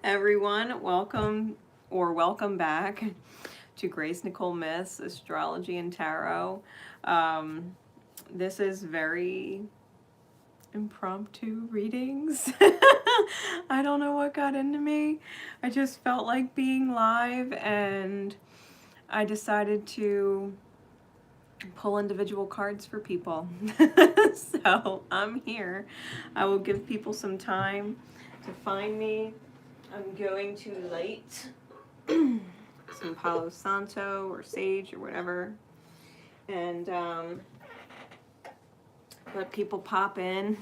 everyone. Welcome back to Grace Nicole Myths, Astrology and Tarot. This is very impromptu readings. I don't know what got into me. I just felt like being live and I decided to pull individual cards for people. So I'm here. I will give people some time to find me. I'm going to light some Palo Santo or sage or whatever, and let people pop in.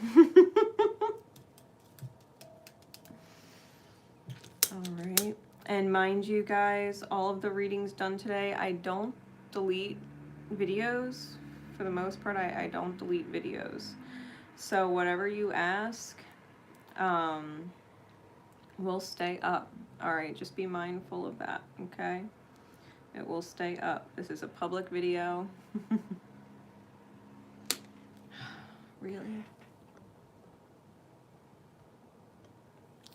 All right. And mind you guys, all of the readings done today, I don't delete videos. For the most part, I don't delete videos. So whatever you ask, will stay up. All right, just be mindful of that, okay? It will stay up. This is a public video. Really?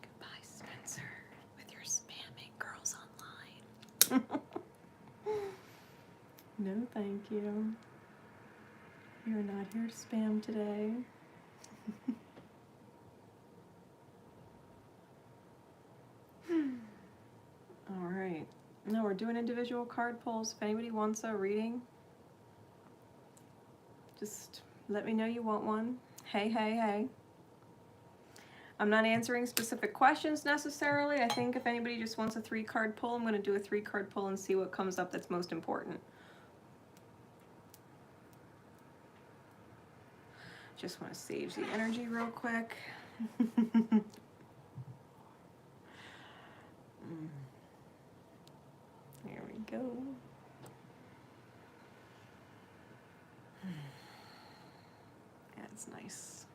Goodbye, Spencer, with your spamming girls online. No, thank you. You're not here to spam today. All right. No, we're doing individual card pulls. If anybody wants a reading, just let me know you want one. Hey, hey, hey. I'm not answering specific questions necessarily. I think if anybody just wants a 3-card pull, I'm going to do a 3-card pull and see what comes up that's most important. Just want to sage the energy real quick. There we go. That's nice.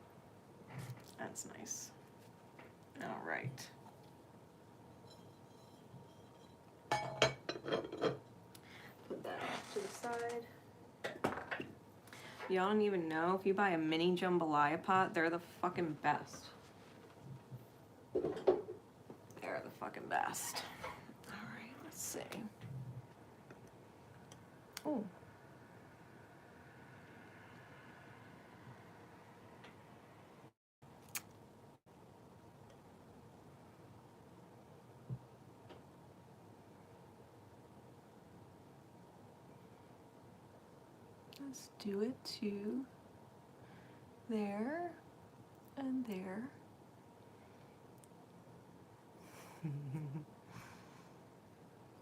That's nice. All right. Put that off to the side. Y'all don't even know, if you buy a mini jambalaya pot, they're the fucking best. They're the fucking best. All right, let's see. Oh. Let's do it to there and there.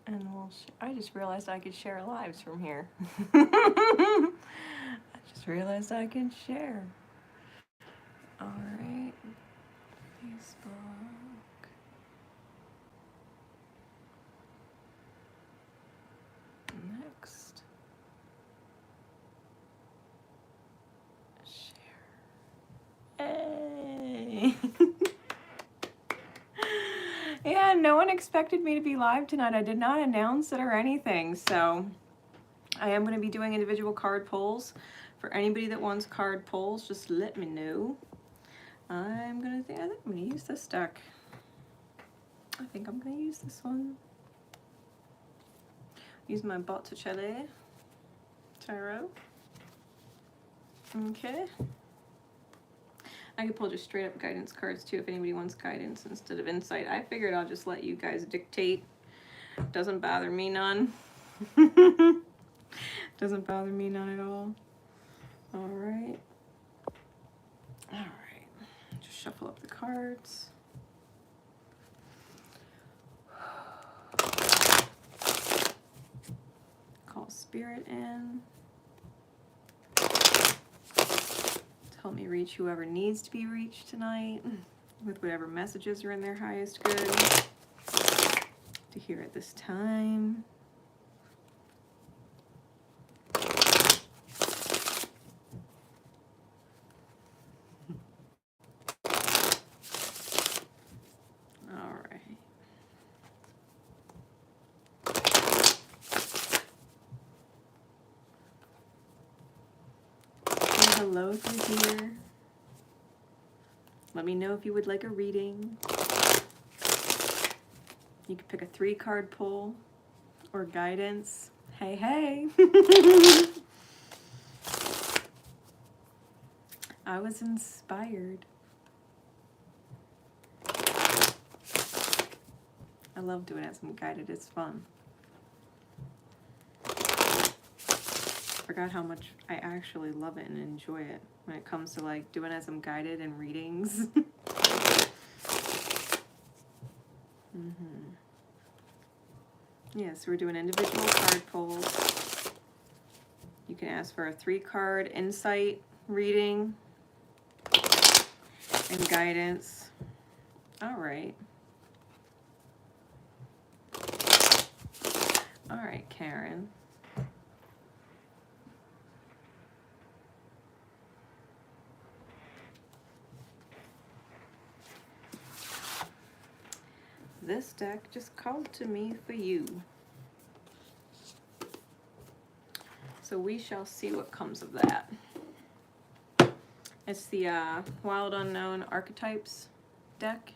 And I just realized I could share lives from here. I just realized I can share. All right. Facebook. Next. Share. Hey. Yeah, no one expected me to be live tonight. I did not announce it or anything, so I am going to be doing individual card pulls. For anybody that wants card pulls, just let me know. I think I'm going to use this deck. I think I'm going to use this one. Use my Botticelli Tarot. Okay. I could pull just straight up guidance cards too if anybody wants guidance instead of insight. I figured I'll just let you guys dictate. Doesn't bother me none. Doesn't bother me none at all. All right. All right. Just shuffle up the cards. Call spirit in. Help me reach whoever needs to be reached tonight with whatever messages are in their highest good to hear at this time. All right. Hello if you're here. Let me know if you would like a reading. You could pick a 3-card pull or guidance. Hey, hey. I was inspired. I love doing it as I'm guided. It's fun. Forgot how much I actually love it and enjoy it when it comes to like doing as I'm guided and readings. Yeah, so we're doing individual card pulls. You can ask for a 3-card insight reading and guidance. All right. All right, Karen. This deck just called to me for you. So we shall see what comes of that. It's the Wild Unknown Archetypes deck.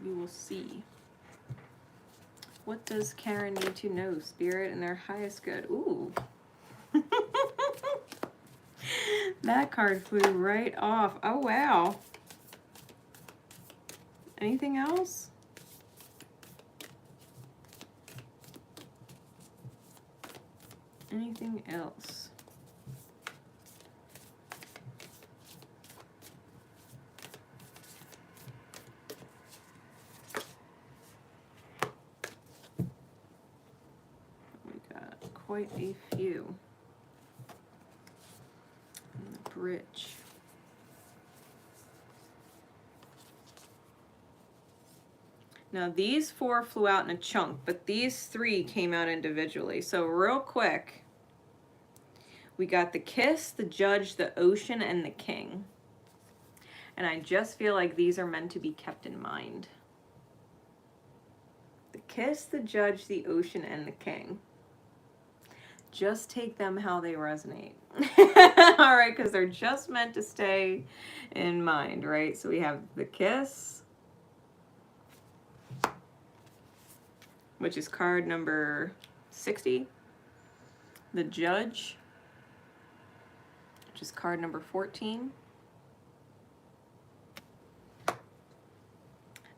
We will see. What does Karen need to know? Spirit and their highest good. Ooh. That card flew right off. Oh, wow. Anything else? Anything else? We got quite a few. And the bridge. Now these 4 flew out in a chunk, but these 3 came out individually. So real quick, we got the Kiss, the Judge, the Ocean, and the King. And I just feel like these are meant to be kept in mind. The Kiss, the Judge, the Ocean, and the King. Just take them how they resonate. All right, because they're just meant to stay in mind, right? So we have the Kiss, which is card number 60. The Judge, which is card number 14.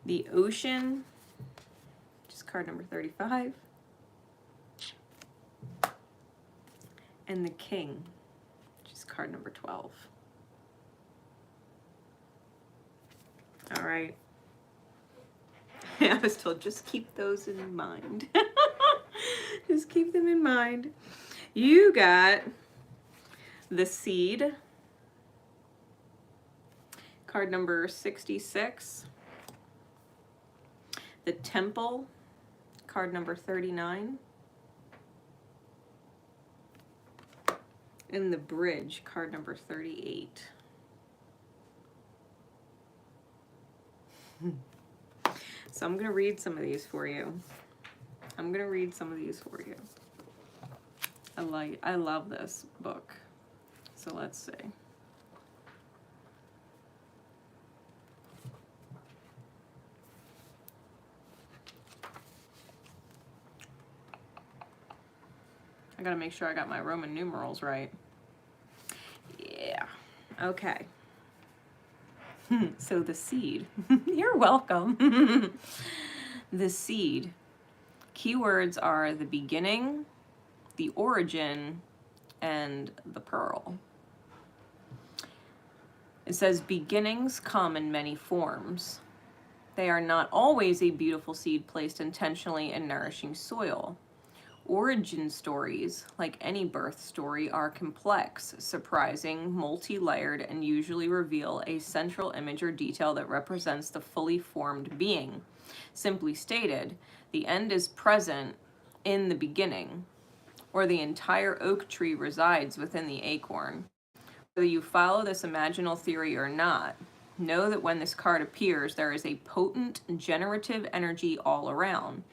The Ocean, which is card number 35. And the King, which is card number 12. All right. I was told just keep those in mind. Just keep them in mind. You got the Seed, card number 66. The Temple, card number 39. And the Bridge, card number 38. So I'm going to read some of these for you. I love this book. So let's see. I got to make sure I got my Roman numerals right. Yeah. Okay. So the Seed. You're welcome. The Seed. Keywords are the beginning, the origin, and the pearl. It says beginnings come in many forms. They are not always a beautiful seed placed intentionally in nourishing soil. Origin stories, like any birth story, are complex, surprising, multi-layered, and usually reveal a central image or detail that represents the fully formed being. Simply stated, the end is present in the beginning, or the entire oak tree resides within the acorn. Whether you follow this imaginal theory or not, know that when this card appears, there is a potent generative energy all around.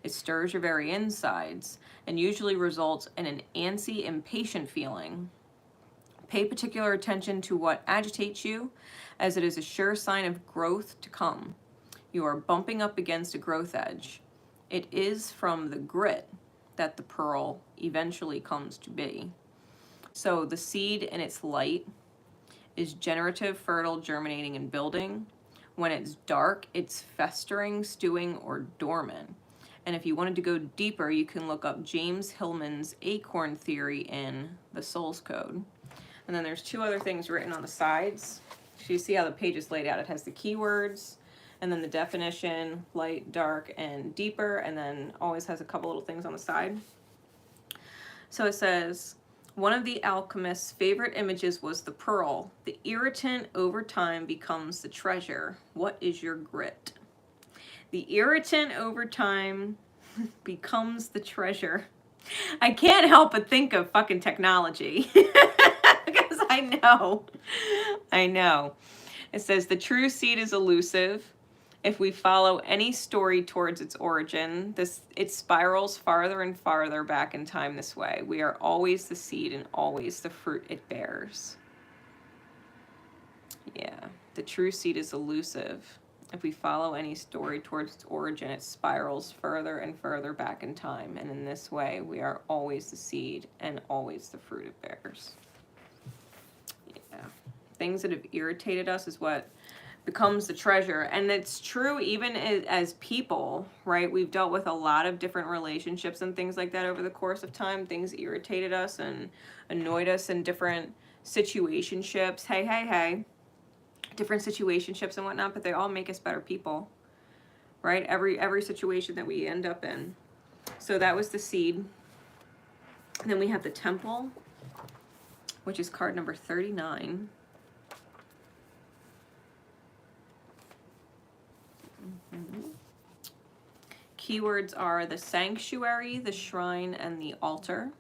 It stirs your very insides and usually results in an antsy, impatient feeling. Pay particular attention to what agitates you, as it is a sure sign of growth to come. You are bumping up against a growth edge. It is from the grit that the pearl eventually comes to be. So the seed in its light is generative, fertile, germinating, and building. When it's dark, it's festering, stewing, or dormant. And if you wanted to go deeper, you can look up James Hillman's acorn theory in The Soul's Code. And then there's two other things written on the sides. So you see how the page is laid out. It has the keywords, and then the definition, light, dark, and deeper, and then always has a couple little things on the side. So it says, one of the alchemist's favorite images was the pearl. The irritant over time becomes the treasure. What is your grit? The irritant over time becomes the treasure. I can't help but think of fucking technology. Because I know. It says the true seed is elusive. If we follow any story towards its origin, it spirals farther and farther back in time this way. We are always the seed and always the fruit it bears. Yeah, the true seed is elusive. If we follow any story towards its origin, it spirals further and further back in time. And in this way, we are always the seed and always the fruit it bears. Yeah, things that have irritated us is what becomes the treasure. And it's true even as people, right? We've dealt with a lot of different relationships and things like that over the course of time. Things irritated us and annoyed us in different situationships. Hey. Different situationships and whatnot, but they all make us better people, right? Every situation that we end up in. So that was the seed. And then we have the temple, which is card number 39. Keywords are the sanctuary, the shrine, and the altar.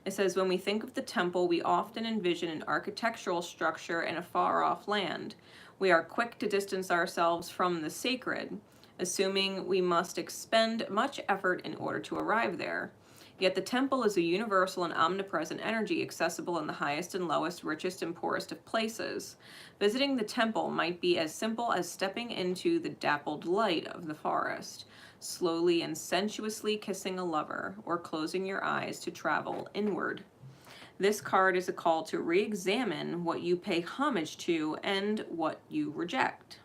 It says, when we think of the temple, we often envision an architectural structure in a far-off land. We are quick to distance ourselves from the sacred, assuming we must expend much effort in order to arrive there. Yet the temple is a universal and omnipresent energy, accessible in the highest and lowest, richest and poorest of places. Visiting the temple might be as simple as stepping into the dappled light of the forest, slowly and sensuously kissing a lover, or closing your eyes to travel inward. This card is a call to re-examine what you pay homage to and what you reject.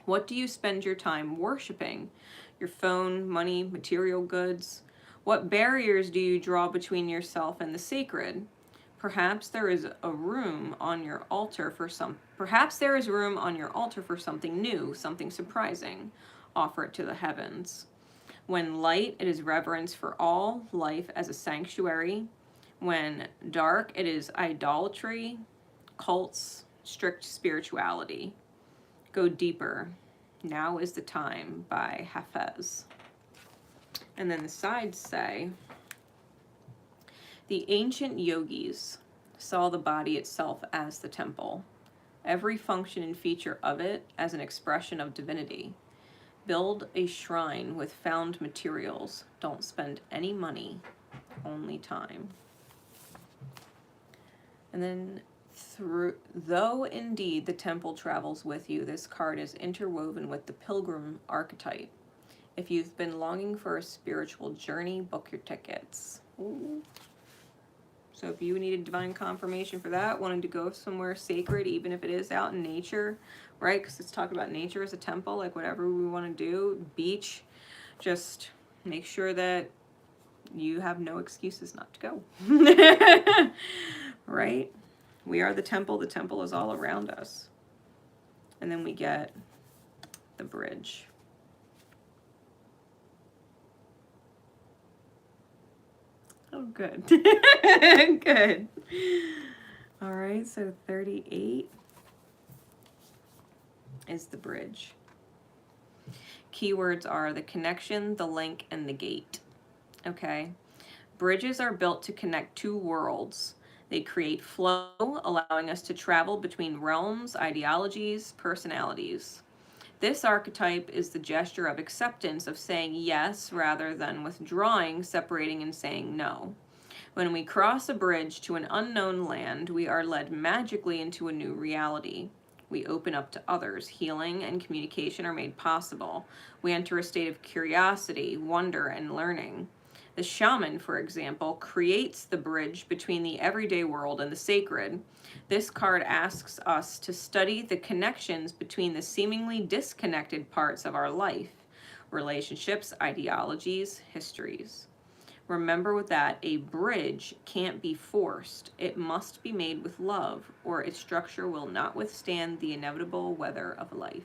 What do you spend your time worshiping? Your phone, money, material goods? What barriers do you draw between yourself and the sacred? Perhaps there is room on your altar for something new, something surprising. Offer it to the heavens. When light, it is reverence for all life as a sanctuary. When dark, it is idolatry, cults, strict spirituality. Go deeper. Now is the time, by Hafez. And then the sides say, the ancient yogis saw the body itself as the temple, every function and feature of it as an expression of divinity. Build a shrine with found materials. Don't spend any money, only time. And then, though indeed the temple travels with you, this card is interwoven with the pilgrim archetype. If you've been longing for a spiritual journey, book your tickets. Ooh. So if you needed divine confirmation for that, wanting to go somewhere sacred, even if it is out in nature, right? Because it's talking about nature as a temple, like whatever we want to do, beach, just make sure that you have no excuses not to go. Right? We are the temple is all around us. And then we get the bridge. Oh, good. Good. All right, so 38 is the bridge. Keywords are the connection, the link, and the gate. Okay? Bridges are built to connect two worlds. They create flow, allowing us to travel between realms, ideologies, personalities. This archetype is the gesture of acceptance, of saying yes rather than withdrawing, separating, and saying no. When we cross a bridge to an unknown land, we are led magically into a new reality. We open up to others. Healing and communication are made possible. We enter a state of curiosity, wonder, and learning. The shaman, for example, creates the bridge between the everyday world and the sacred. This card asks us to study the connections between the seemingly disconnected parts of our life, relationships, ideologies, histories. Remember with that, a bridge can't be forced. It must be made with love, or its structure will not withstand the inevitable weather of life.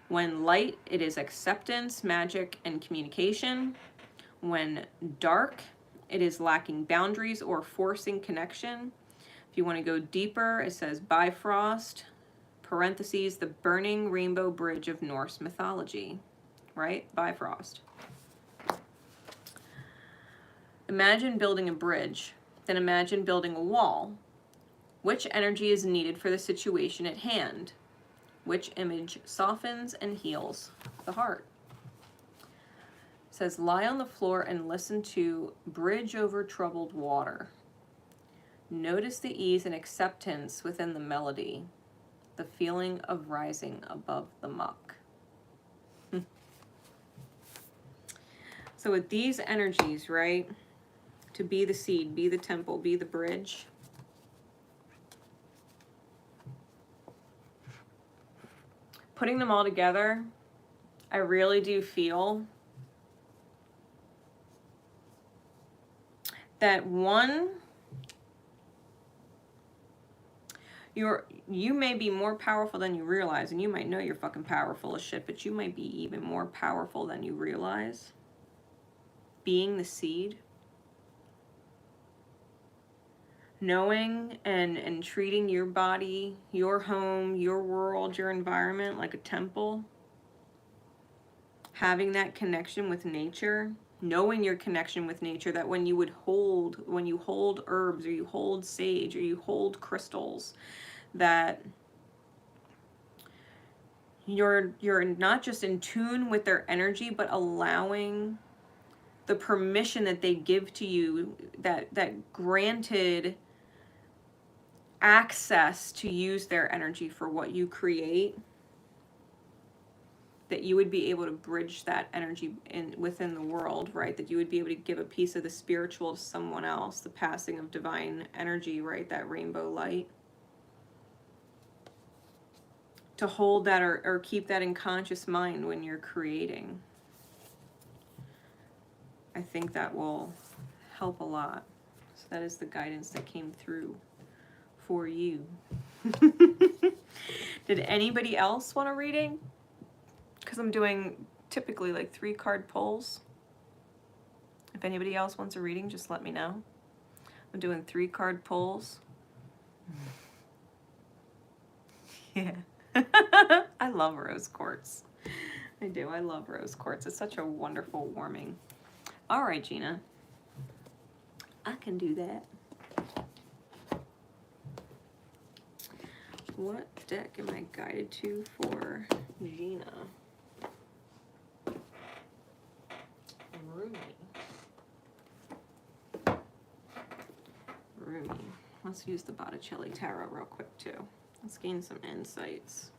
When light, it is acceptance, magic, and communication. When dark, it is lacking boundaries or forcing connection. If you want to go deeper, it says Bifrost, parentheses, the burning rainbow bridge of Norse mythology, right? Bifrost. Imagine building a bridge, then imagine building a wall. Which energy is needed for the situation at hand? Which image softens and heals the heart? It says, lie on the floor and listen to Bridge Over Troubled Water. Notice the ease and acceptance within the melody, the feeling of rising above the muck. So with these energies, right? To be the seed, be the temple, be the bridge. Putting them all together, I really do feel that one, you may be more powerful than you realize, and you might know you're fucking powerful as shit, but you might be even more powerful than you realize. Being the seed. Knowing and treating your body, your home, your world, your environment like a temple. Having that connection with nature. Knowing your connection with nature, that when you hold herbs, or you hold sage, or you hold crystals, that you're not just in tune with their energy, but allowing the permission that they give to you, that granted access to use their energy for what you create, that you would be able to bridge that energy within the world, right? That you would be able to give a piece of the spiritual to someone else, the passing of divine energy, right? That rainbow light. To hold that or keep that in conscious mind when you're creating. I think that will help a lot. So that is the guidance that came through for you. Did anybody else want a reading? Because I'm doing typically like 3 card pulls. If anybody else wants a reading, just let me know. I'm doing 3 card pulls. Yeah. I love rose quartz. I do. I love rose quartz. It's such a wonderful warming. All right, Gina. I can do that. What deck am I guided to for Gina? Rumi. Let's use the Botticelli Tarot real quick too. Let's gain some insights.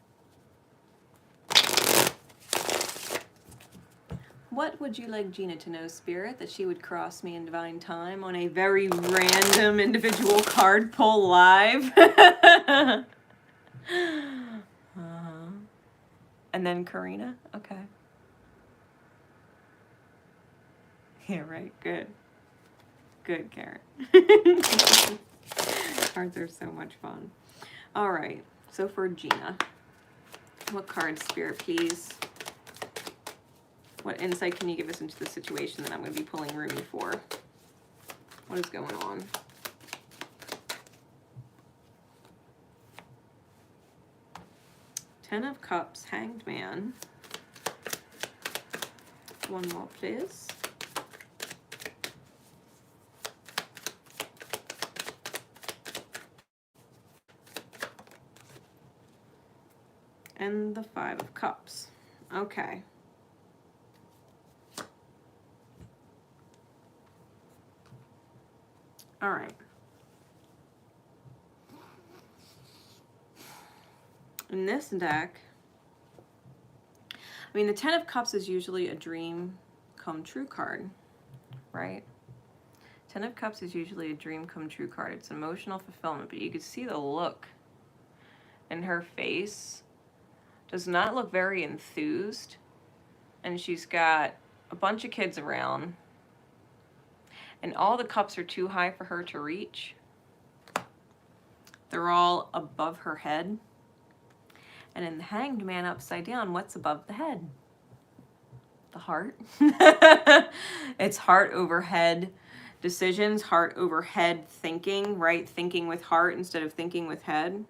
What would you like Gina to know, Spirit, that she would cross me in divine time on a very random individual card pull live? And then Karina? Okay. Yeah, right. Good. Good, Karen. Cards are so much fun. All right. So for Gina, what card, Spirit, please? What insight can you give us into the situation that I'm going to be pulling Rumi for? What is going on? Ten of Cups, Hanged Man. One more, please. And the Five of Cups. Okay. All right. In this deck, I mean, the Ten of Cups is usually a dream come true card, right? Ten of Cups is usually a dream come true card. It's emotional fulfillment, but you can see the look in her face. Does not look very enthused. And she's got a bunch of kids around. And all the cups are too high for her to reach. They're all above her head. And in the Hanged Man upside down, what's above the head? The heart. It's heart over head decisions, heart over head thinking, right? Thinking with heart instead of thinking with head.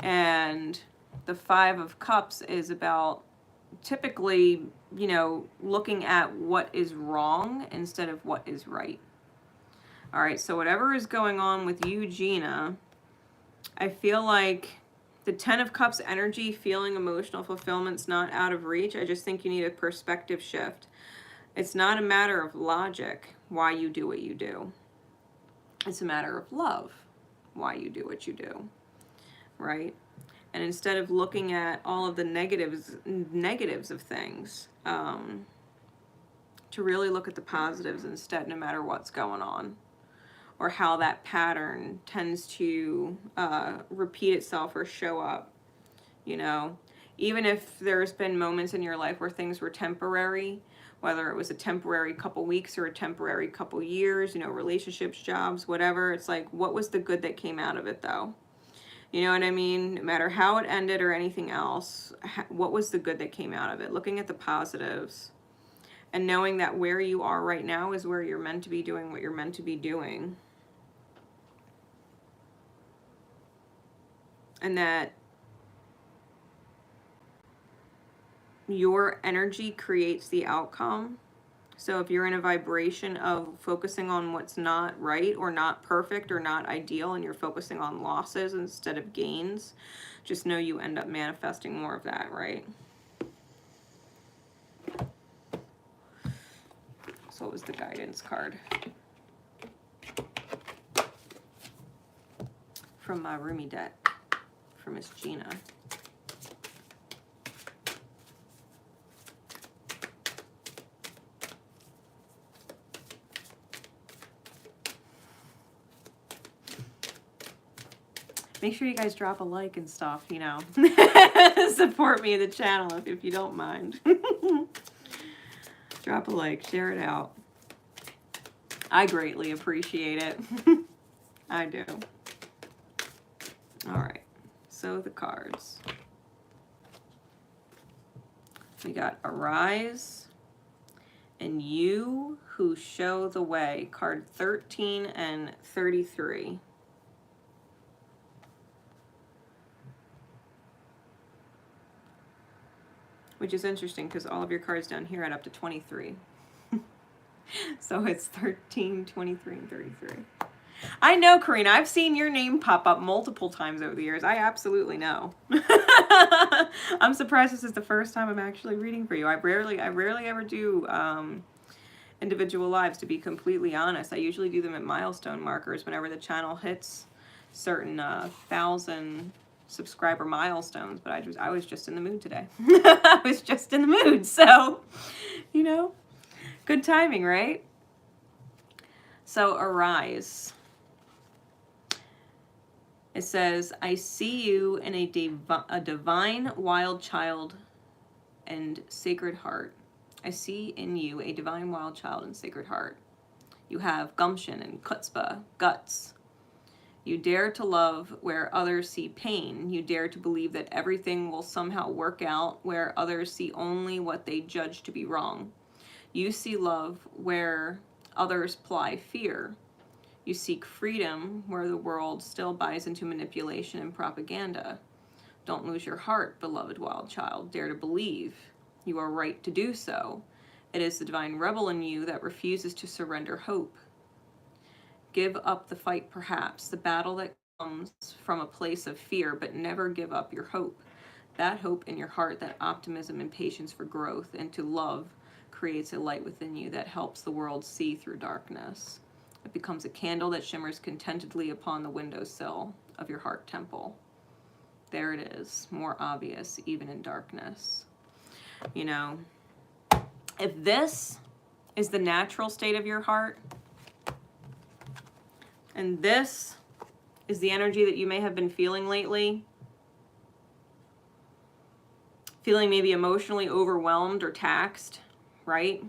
And the Five of Cups is about typically, you know, looking at what is wrong instead of what is right. All right, so whatever is going on with you, Gina, I feel like the Ten of Cups energy, feeling emotional fulfillment's not out of reach. I just think you need a perspective shift. It's not a matter of logic why you do what you do. It's a matter of love why you do what you do, right? And instead of looking at all of the negatives of things, to really look at the positives instead, no matter what's going on, or how that pattern tends to repeat itself or show up, you know. Even if there's been moments in your life where things were temporary, whether it was a temporary couple weeks or a temporary couple years, you know, relationships, jobs, whatever, it's like, what was the good that came out of it though? You know what I mean? No matter how it ended or anything else, what was the good that came out of it? Looking at the positives and knowing that where you are right now is where you're meant to be doing what you're meant to be doing. And that your energy creates the outcome. So if you're in a vibration of focusing on what's not right or not perfect or not ideal, and you're focusing on losses instead of gains, just know you end up manifesting more of that, right? So what was the guidance card? From my roomie deck, from Miss Gina. Make sure you guys drop a like and stuff, you know. Support me in the channel if you don't mind. Drop a like, share it out. I greatly appreciate it. I do. All right, so the cards. We got Arise and You Who Show the Way, card 13 and 33. Which is interesting because all of your cards down here add up to 23. So it's 13, 23, and 33. I know, Karina. I've seen your name pop up multiple times over the years. I absolutely know. I'm surprised this is the first time I'm actually reading for you. I rarely ever do individual lives, to be completely honest. I usually do them at milestone markers whenever the channel hits certain 1,000 subscriber milestones, but I was just in the mood today. I was just in the mood, so, you know, good timing, right? So Arise. It says, I see you in a divine wild child and sacred heart. I see in you a divine wild child and sacred heart. You have gumption and chutzpah, guts. You dare to love where others see pain. You dare to believe that everything will somehow work out where others see only what they judge to be wrong. You see love where others ply fear. You seek freedom where the world still buys into manipulation and propaganda. Don't lose your heart, beloved wild child. Dare to believe. You are right to do so. It is the divine rebel in you that refuses to surrender hope. Give up the fight, perhaps, the battle that comes from a place of fear, but never give up your hope. That hope in your heart, that optimism and patience for growth and to love creates a light within you that helps the world see through darkness. It becomes a candle that shimmers contentedly upon the windowsill of your heart temple. There it is, more obvious even in darkness. You know, if this is the natural state of your heart, and this is the energy that you may have been feeling lately, feeling maybe emotionally overwhelmed or taxed, right?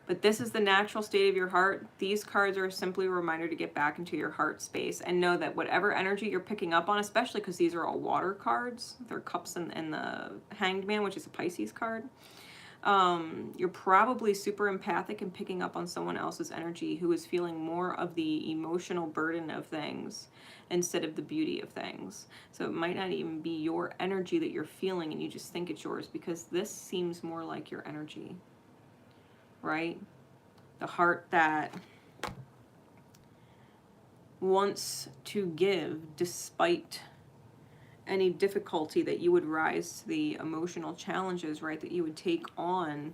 But this is the natural state of your heart. These cards are simply a reminder to get back into your heart space and know that whatever energy you're picking up on, especially because these are all water cards, they're cups and the Hanged Man, which is a Pisces card, you're probably super empathic and picking up on someone else's energy who is feeling more of the emotional burden of things instead of the beauty of things. So it might not even be your energy that you're feeling and you just think it's yours, because this seems more like your energy. Right? The heart that wants to give despite any difficulty, that you would rise to the emotional challenges, right? That you would take on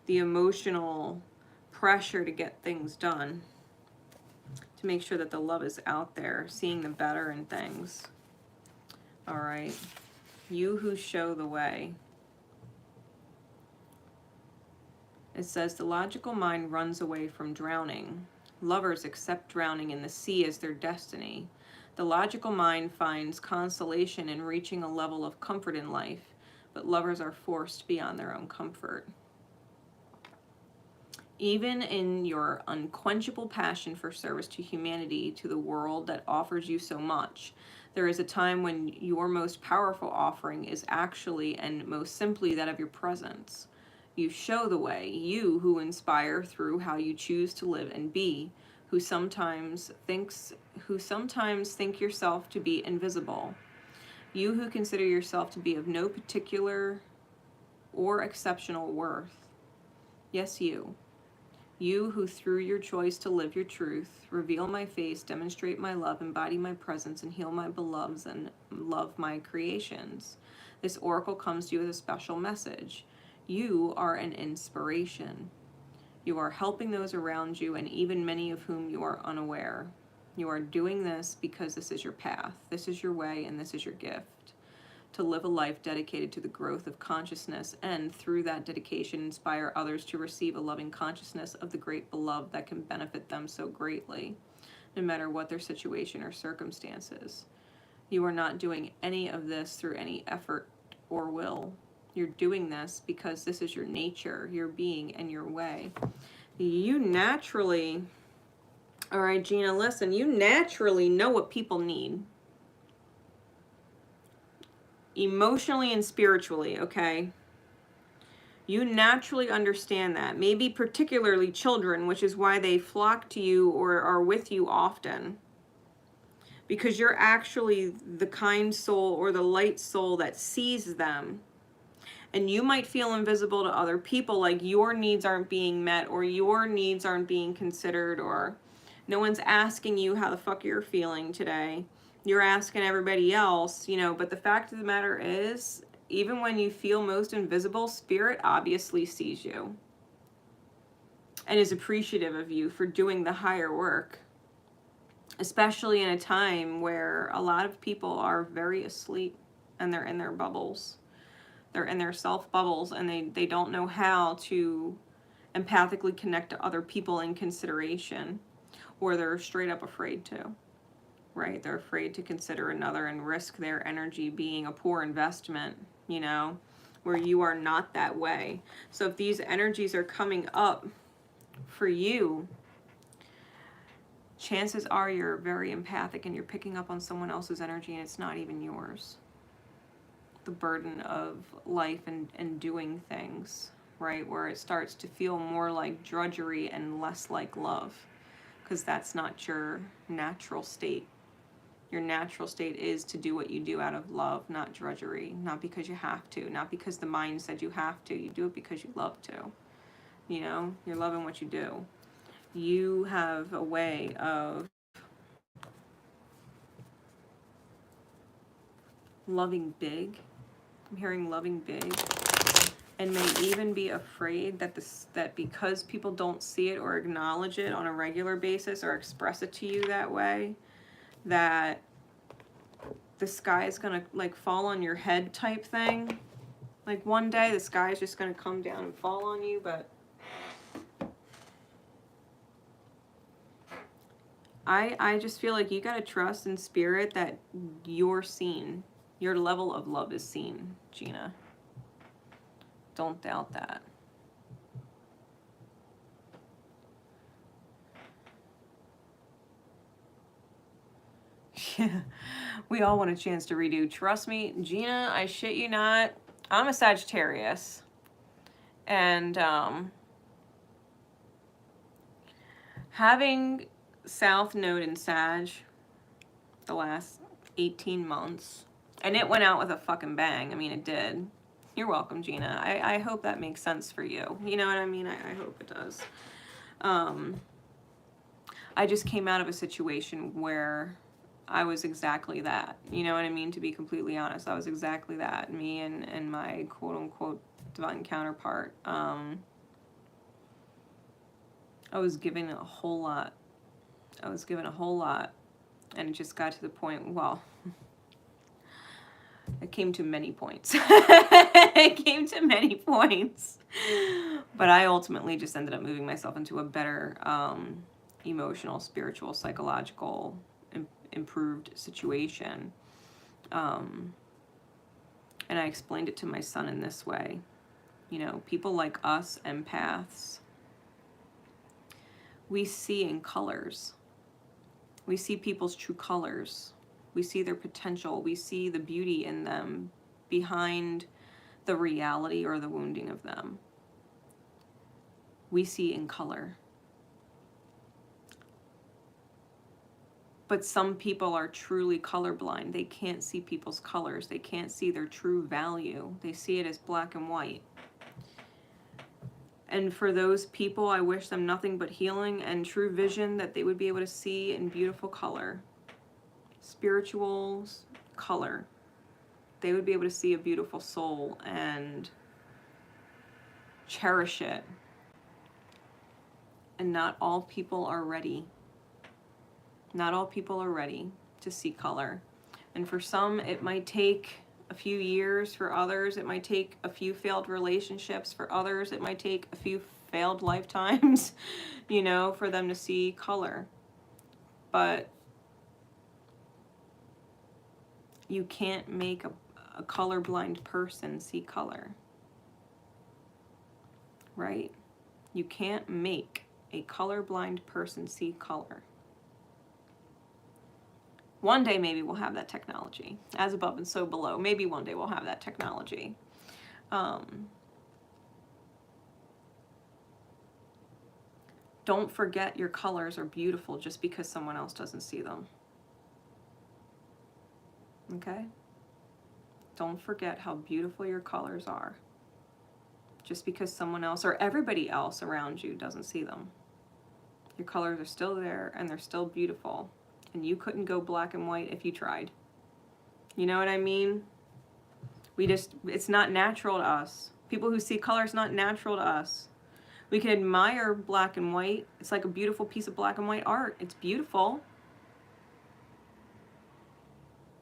the emotional pressure to get things done, to make sure that the love is out there, seeing the better in things. All right. You who show the way. It says, the logical mind runs away from drowning. Lovers accept drowning in the sea as their destiny. The logical mind finds consolation in reaching a level of comfort in life, but lovers are forced beyond their own comfort. Even in your unquenchable passion for service to humanity, to the world that offers you so much, there is a time when your most powerful offering is actually and most simply that of your presence. You show the way, you who inspire through how you choose to live and be, who sometimes think yourself to be invisible. You who consider yourself to be of no particular or exceptional worth. Yes, you. You who through your choice to live your truth, reveal my face, demonstrate my love, embody my presence, and heal my beloveds and love my creations. This oracle comes to you with a special message. You are an inspiration. You are helping those around you, and even many of whom you are unaware. You are doing this because this is your path, this is your way, and this is your gift. To live a life dedicated to the growth of consciousness, and through that dedication inspire others to receive a loving consciousness of the great beloved that can benefit them so greatly, no matter what their situation or circumstances. You are not doing any of this through any effort or will. You're doing this because this is your nature, your being, and your way. You naturally, all right, Gina, listen, you naturally know what people need. Emotionally and spiritually, okay? You naturally understand that. Maybe particularly children, which is why they flock to you or are with you often. Because you're actually the kind soul or the light soul that sees them. And you might feel invisible to other people, like your needs aren't being met or your needs aren't being considered, or no one's asking you how the fuck you're feeling today. You're asking everybody else, you know, but the fact of the matter is, even when you feel most invisible, Spirit obviously sees you and is appreciative of you for doing the higher work, especially in a time where a lot of people are very asleep and they're in their bubbles. They're in their self bubbles, and they don't know how to empathically connect to other people in consideration, or they're straight up afraid to, right? They're afraid to consider another and risk their energy being a poor investment, you know, where you are not that way. So if these energies are coming up for you, chances are you're very empathic and you're picking up on someone else's energy and it's not even yours. The burden of life and doing things, right? Where it starts to feel more like drudgery and less like love, because that's not your natural state. Your natural state is to do what you do out of love, not drudgery, not because you have to, not because the mind said you have to. You do it because you love to. You know, you're loving what you do. You have a way of loving big. I'm hearing loving big. and may even be afraid that that because people don't see it or acknowledge it on a regular basis or express it to you that way, that the sky is gonna like fall on your head type thing. Like one day the sky is just gonna come down and fall on you, but I just feel like you gotta trust in spirit that you're seen. Your level of love is seen, Gina. Don't doubt that. Yeah, we all want a chance to redo. Trust me, Gina, I shit you not. I'm a Sagittarius. And having South Node in Sag the last 18 months, and it went out with a fucking bang. I mean, it did. You're welcome, Gina. I hope that makes sense for you. You know what I mean? I hope it does. I just came out of a situation where I was exactly that. You know what I mean? To be completely honest, I was exactly that. Me and my quote-unquote divine counterpart. I was given a whole lot. And it just got to the point, well, it came to many points. But I ultimately just ended up moving myself into a better emotional, spiritual, psychological, improved situation. And I explained it to my son in this way. You know, people like us, empaths, we see in colors. We see people's true colors. We see their potential. We see the beauty in them behind the reality or the wounding of them. We see in color. But some people are truly colorblind. They can't see people's colors. They can't see their true value. They see it as black and white. And for those people, I wish them nothing but healing and true vision, that they would be able to see in beautiful color. Spiritual color. They would be able to see a beautiful soul and cherish it. And not all people are ready. Not all people are ready to see color. And for some, it might take a few years. For others, it might take a few failed relationships. For others, it might take a few failed lifetimes, you know, for them to see color. But you can't make a colorblind person see color. Right? You can't make a colorblind person see color. One day maybe we'll have that technology. As above and so below. Maybe one day we'll have that technology. Don't forget your colors are beautiful just because someone else doesn't see them. Okay? Don't forget how beautiful your colors are just because someone else or everybody else around you doesn't see them. Your colors are still there and they're still beautiful. And you couldn't go black and white if you tried. You know what I mean? It's not natural to us. People who see color, it's not natural to us. We can admire black and white. It's like a beautiful piece of black and white art. It's beautiful.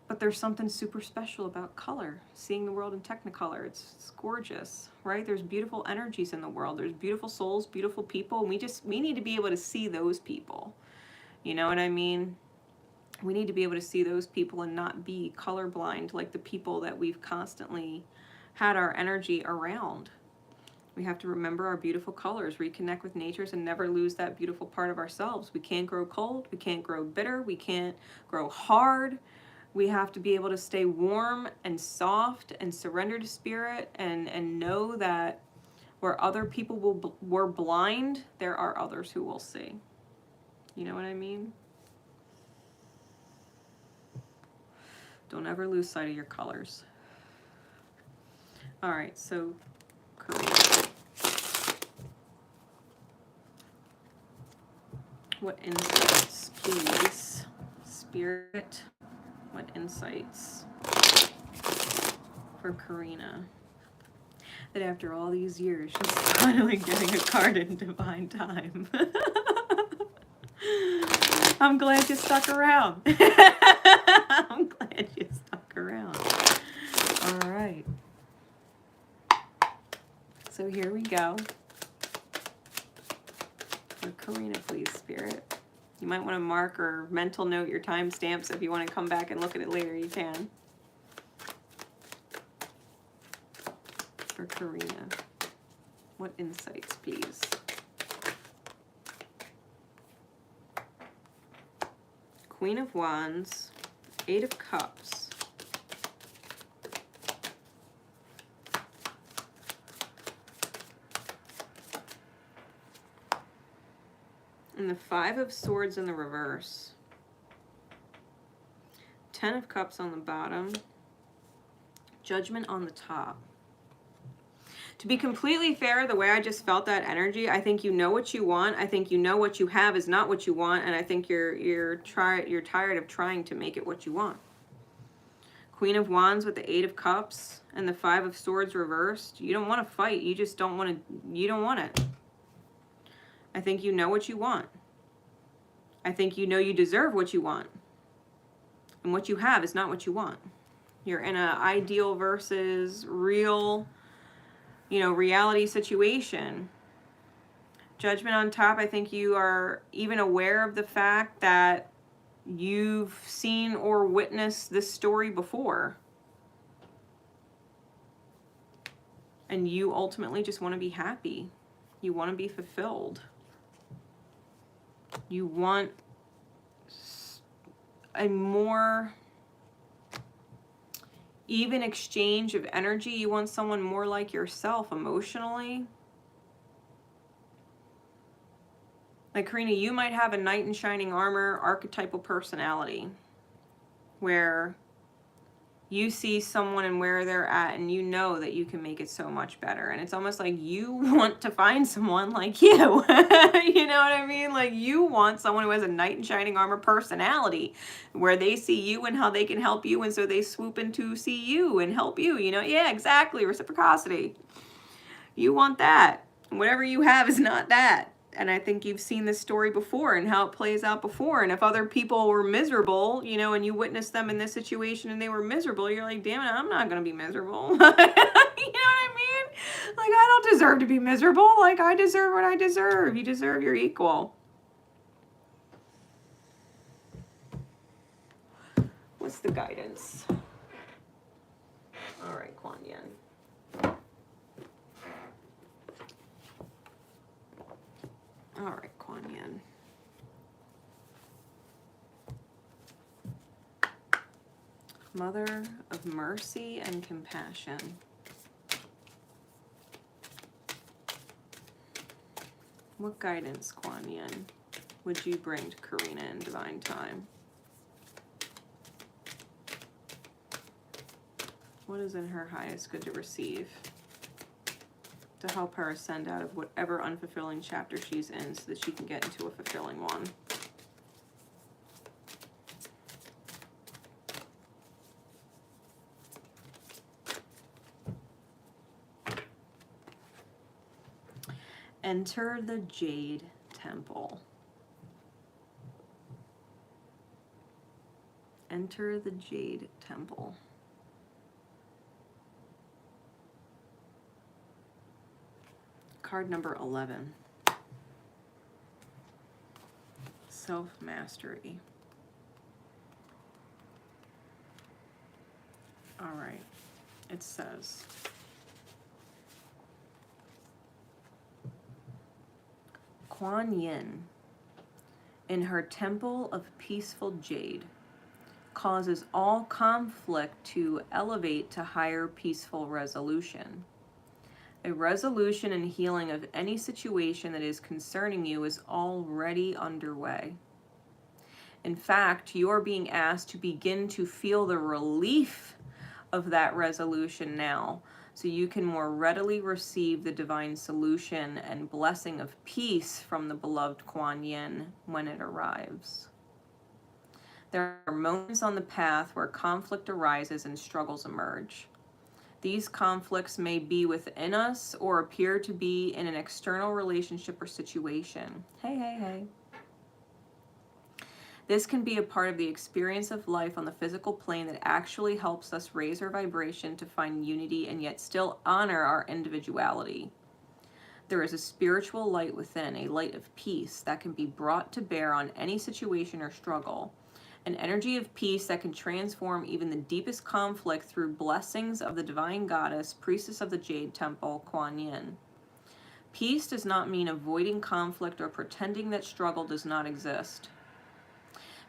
But there's something super special about color. Seeing the world in Technicolor. It's gorgeous, right? There's beautiful energies in the world. There's beautiful souls, beautiful people. We need to be able to see those people. You know what I mean? We need to be able to see those people and not be colorblind like the people that we've constantly had our energy around. We have to remember our beautiful colors, reconnect with nature, and never lose that beautiful part of ourselves. We can't grow cold. We can't grow bitter. We can't grow hard. We have to be able to stay warm and soft and surrender to spirit and know that where other people were blind, there are others who will see. You know what I mean? Don't ever lose sight of your colors. All right, so Korea. What insights, please? Spirit, what insights for Karina? that after all these years, she's finally getting a card in divine time. I'm glad you stuck around. I'm glad you stuck around. All right. So here we go. For Karina, please, Spirit. You might want to mark or mental note your timestamps. If you want to come back and look at it later, you can. For Karina, what insights, please? Queen of Wands, Eight of Cups, and the Five of Swords in the reverse, 10 of Cups on the bottom, Judgment on the top. To be completely fair, the way I just felt that energy, I think you know what you want. I think you know what you have is not what you want, and I think you're tired of trying to make it what you want. Queen of Wands with the Eight of Cups and the Five of Swords reversed. You don't want to fight. You just don't want to. You don't want it. I think you know what you want. I think you know you deserve what you want, and what you have is not what you want. You're in an ideal versus real, reality situation. Judgment on top, I think you are even aware of the fact that you've seen or witnessed this story before. And you ultimately just want to be happy. You want to be fulfilled. You want a more even exchange of energy. You want someone more like yourself emotionally. Like Karina, you might have a knight in shining armor archetypal personality where you see someone and where they're at and you know that you can make it so much better. And it's almost like you want to find someone like you. You know what I mean? Like you want someone who has a knight in shining armor personality where they see you and how they can help you. And so they swoop in to see you and help you, Yeah, exactly. Reciprocity. You want that. Whatever you have is not that. And I think you've seen this story before and how it plays out before. And if other people were miserable, and you witnessed them in this situation and they were miserable, you're like, damn it, I'm not going to be miserable. You know what I mean? Like, I don't deserve to be miserable. Like, I deserve what I deserve. You deserve your equal. What's the guidance? All right, Kuan Yin. All right, Kuan Yin. Mother of mercy and compassion. What guidance, Kuan Yin, would you bring to Karina in divine time? What is in her highest good to receive to help her ascend out of whatever unfulfilling chapter she's in so that she can get into a fulfilling one? Enter the Jade Temple. Enter the Jade Temple. Card number 11. Self-mastery. All right. It says, Kuan Yin, in her temple of peaceful jade, causes all conflict to elevate to higher peaceful resolution. A resolution and healing of any situation that is concerning you is already underway. In fact, you are being asked to begin to feel the relief of that resolution now, so you can more readily receive the divine solution and blessing of peace from the beloved Kuan Yin when it arrives. There are moments on the path where conflict arises and struggles emerge. These conflicts may be within us or appear to be in an external relationship or situation. Hey, hey, hey. This can be a part of the experience of life on the physical plane that actually helps us raise our vibration to find unity and yet still honor our individuality. There is a spiritual light within, a light of peace that can be brought to bear on any situation or struggle. An energy of peace that can transform even the deepest conflict through blessings of the divine goddess, priestess of the Jade Temple, Kuan Yin. Peace does not mean avoiding conflict or pretending that struggle does not exist.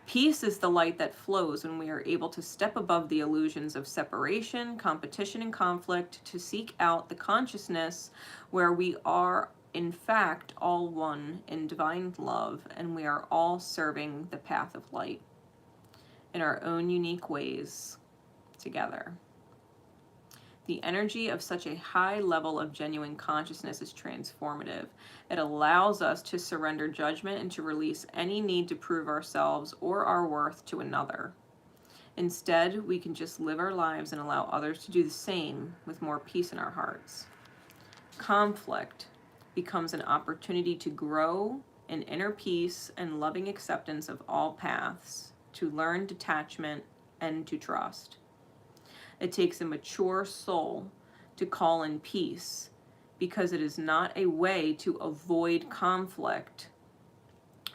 Peace is the light that flows when we are able to step above the illusions of separation, competition, and conflict to seek out the consciousness where we are, in fact, all one in divine love, and we are all serving the path of light in our own unique ways together. The energy of such a high level of genuine consciousness is transformative. It allows us to surrender judgment and to release any need to prove ourselves or our worth to another. Instead, we can just live our lives and allow others to do the same with more peace in our hearts. Conflict becomes an opportunity to grow in inner peace and loving acceptance of all paths, to learn detachment and to trust. It takes a mature soul to call in peace because it is not a way to avoid conflict.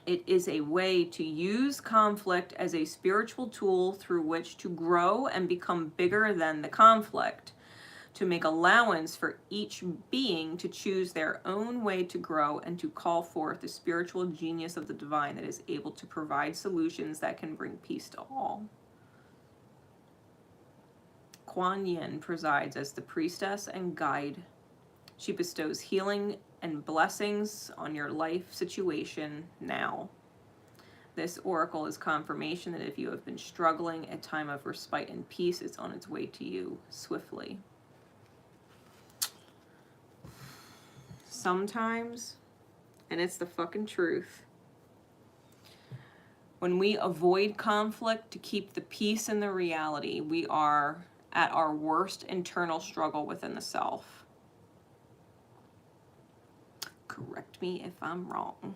It is a way to use conflict as a spiritual tool through which to grow and become bigger than the conflict, to make allowance for each being to choose their own way to grow and to call forth the spiritual genius of the divine that is able to provide solutions that can bring peace to all. Kuan Yin presides as the priestess and guide. She bestows healing and blessings on your life situation now. This oracle is confirmation that if you have been struggling, a time of respite and peace is on its way to you swiftly. Sometimes, and it's the fucking truth, when we avoid conflict to keep the peace in the reality, we are at our worst internal struggle within the self. Correct me if I'm wrong.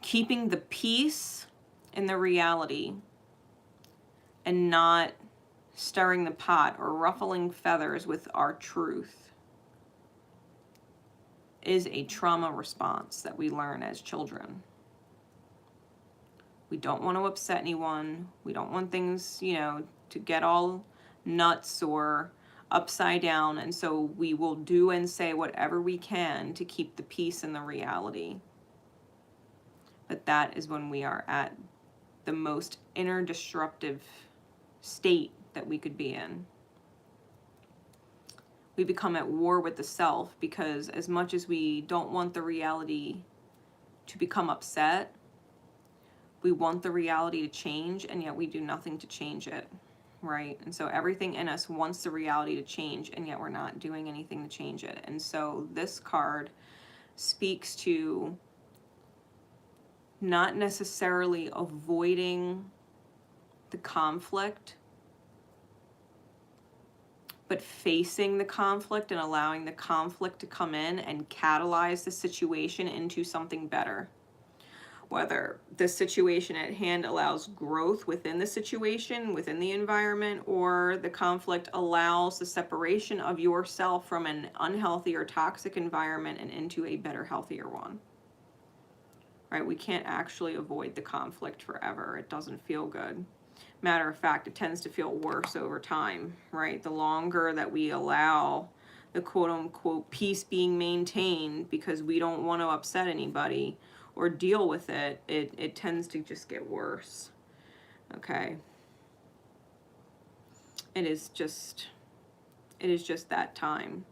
Keeping the peace in the reality and not stirring the pot or ruffling feathers with our truth is a trauma response that we learn as children. We don't want to upset anyone. We don't want things, to get all nuts or upside down. And so we will do and say whatever we can to keep the peace in the reality. But that is when we are at the most inner disruptive state that we could be in. We become at war with the self because as much as we don't want the reality to become upset, we want the reality to change, and yet we do nothing to change it, right? And so everything in us wants the reality to change, and yet we're not doing anything to change it. And so this card speaks to not necessarily avoiding the conflict, but facing the conflict and allowing the conflict to come in and catalyze the situation into something better. Whether the situation at hand allows growth within the situation, within the environment, or the conflict allows the separation of yourself from an unhealthy or toxic environment and into a better, healthier one. Right? We can't actually avoid the conflict forever. It doesn't feel good. Matter of fact, it tends to feel worse over time, right? The longer that we allow the quote-unquote peace being maintained because we don't want to upset anybody or deal with it, it tends to just get worse. Okay. It is just that time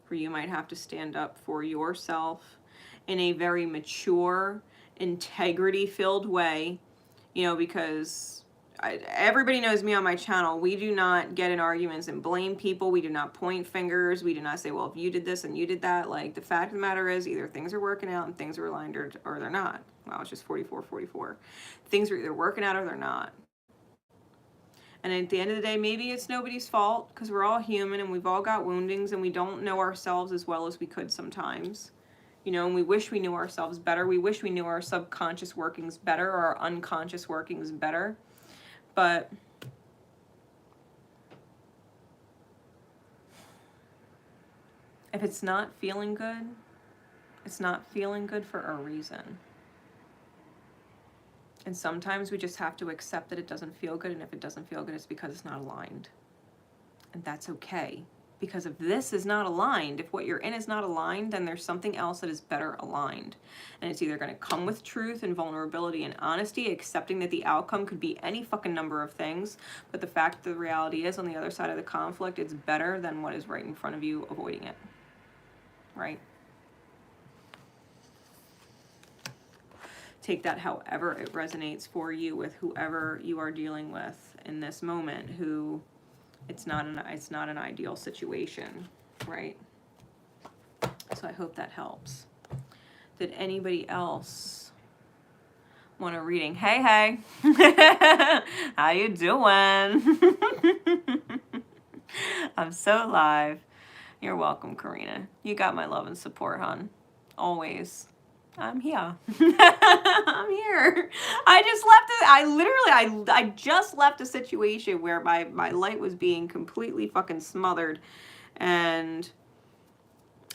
where you might have to stand up for yourself in a very mature, integrity-filled way, because everybody knows me on my channel. We do not get in arguments and blame people. We do not point fingers. We do not say, well, if you did this and you did that. Like, the fact of the matter is either things are working out and things are aligned or they're not. Wow, it's just 44. Things are either working out or they're not. And at the end of the day, maybe it's nobody's fault because we're all human and we've all got woundings and we don't know ourselves as well as we could sometimes. You know, and we wish we knew ourselves better. We wish we knew our subconscious workings better or our unconscious workings better. But if it's not feeling good, it's not feeling good for a reason. And sometimes we just have to accept that it doesn't feel good, and if it doesn't feel good, it's because it's not aligned. And that's okay. Because if this is not aligned, if what you're in is not aligned, then there's something else that is better aligned. And it's either going to come with truth and vulnerability and honesty, accepting that the outcome could be any fucking number of things. But the fact that the reality is on the other side of the conflict, it's better than what is right in front of you, avoiding it. Right? Take that however it resonates for you with whoever you are dealing with in this moment, who it's not an ideal situation, right? So I hope that helps. Did anybody else want a reading? Hey, how you doing? I'm so live. You're welcome, Karina. You got my love and support, hon. Always. I'm here. I'm here. I just left it. I just left a situation where my light was being completely fucking smothered, and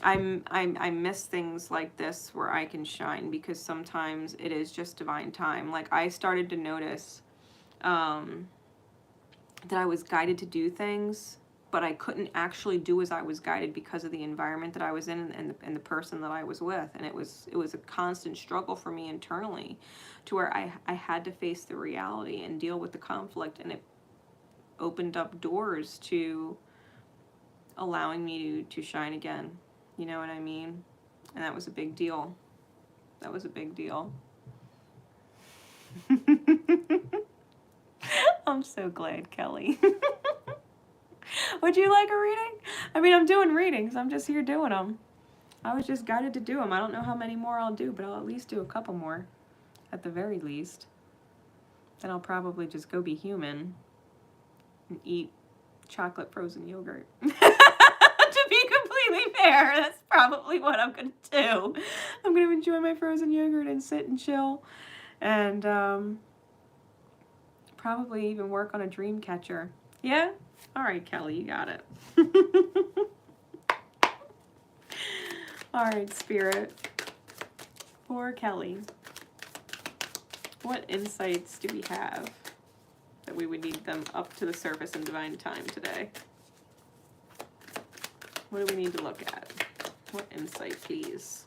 I miss things like this where I can shine, because sometimes it is just divine time. Like, I started to notice that I was guided to do things, but I couldn't actually do as I was guided because of the environment that I was in and the person that I was with. And it was a constant struggle for me internally, to where I had to face the reality and deal with the conflict, and it opened up doors to allowing me to shine again. You know what I mean? And that was a big deal. That was a big deal. I'm so glad, Kelly. Would you like a reading? I mean, I'm doing readings. I'm just here doing them. I was just guided to do them. I don't know how many more I'll do, but I'll at least do a couple more, at the very least. Then I'll probably just go be human and eat chocolate frozen yogurt. To be completely fair, that's probably what I'm going to do. I'm going to enjoy my frozen yogurt and sit and chill, and probably even work on a dream catcher. Yeah? All right, Kelly, you got it. All right, Spirit. For Kelly, what insights do we have that we would need them up to the surface in divine time today? What do we need to look at? What insight, please?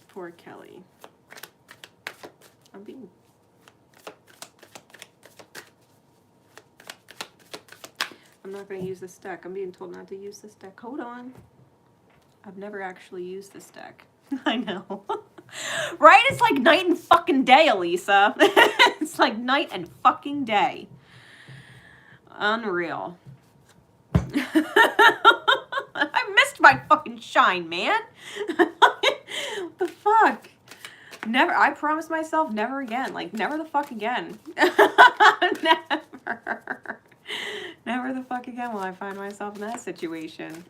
For Kelly. I'm not going to use this deck. I'm being told not to use this deck. Hold on. I've never actually used this deck. I know. Right? It's like night and fucking day, Elisa. It's like night and fucking day. Unreal. I missed my fucking shine, man. What the fuck? Never. I promised myself never again. Like, never the fuck again. Never. Never the fuck again will I find myself in that situation.